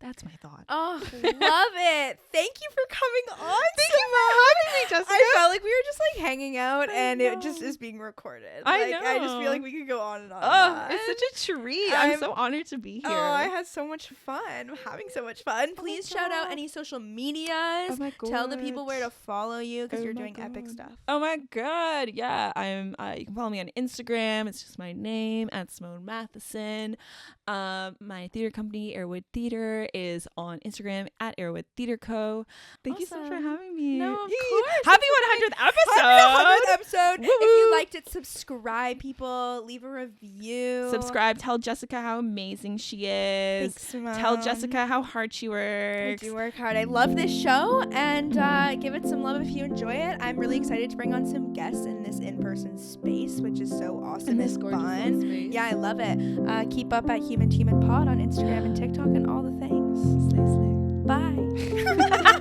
That's my thought. Oh, love it. Thank you for coming on. Thank you for having me, Jessica. I felt like we were just like hanging out and it just is being recorded. I know. I just feel like we could go on and on. Oh, it's such a treat. I'm so honored to be here. Oh, I had so much fun. I'm having so much fun. Please shout out any social medias. Oh my God. Tell the people where to follow you because you're doing epic stuff. Oh my God. Yeah. You can follow me on Instagram. It's just my name @Simone Matheson. My theater company, Airwood Theater, is on Instagram @Airwood Theater Co. Thank you so much for having me. No, of course. Happy 100th episode. Happy 100th episode. Woo-woo. If you liked it, subscribe, people. Leave a review. Subscribe. Tell Jessica how amazing she is. Thanks, Simone. Tell Jessica how hard she works. I do work hard. I love this show, and give it some love if you enjoy it. I'm really excited to bring on some guests in this in-person space, which is so awesome and fun. Space. Yeah, I love it. Keep up at Human Pod on Instagram and TikTok and all the things. Slay, slay. Bye.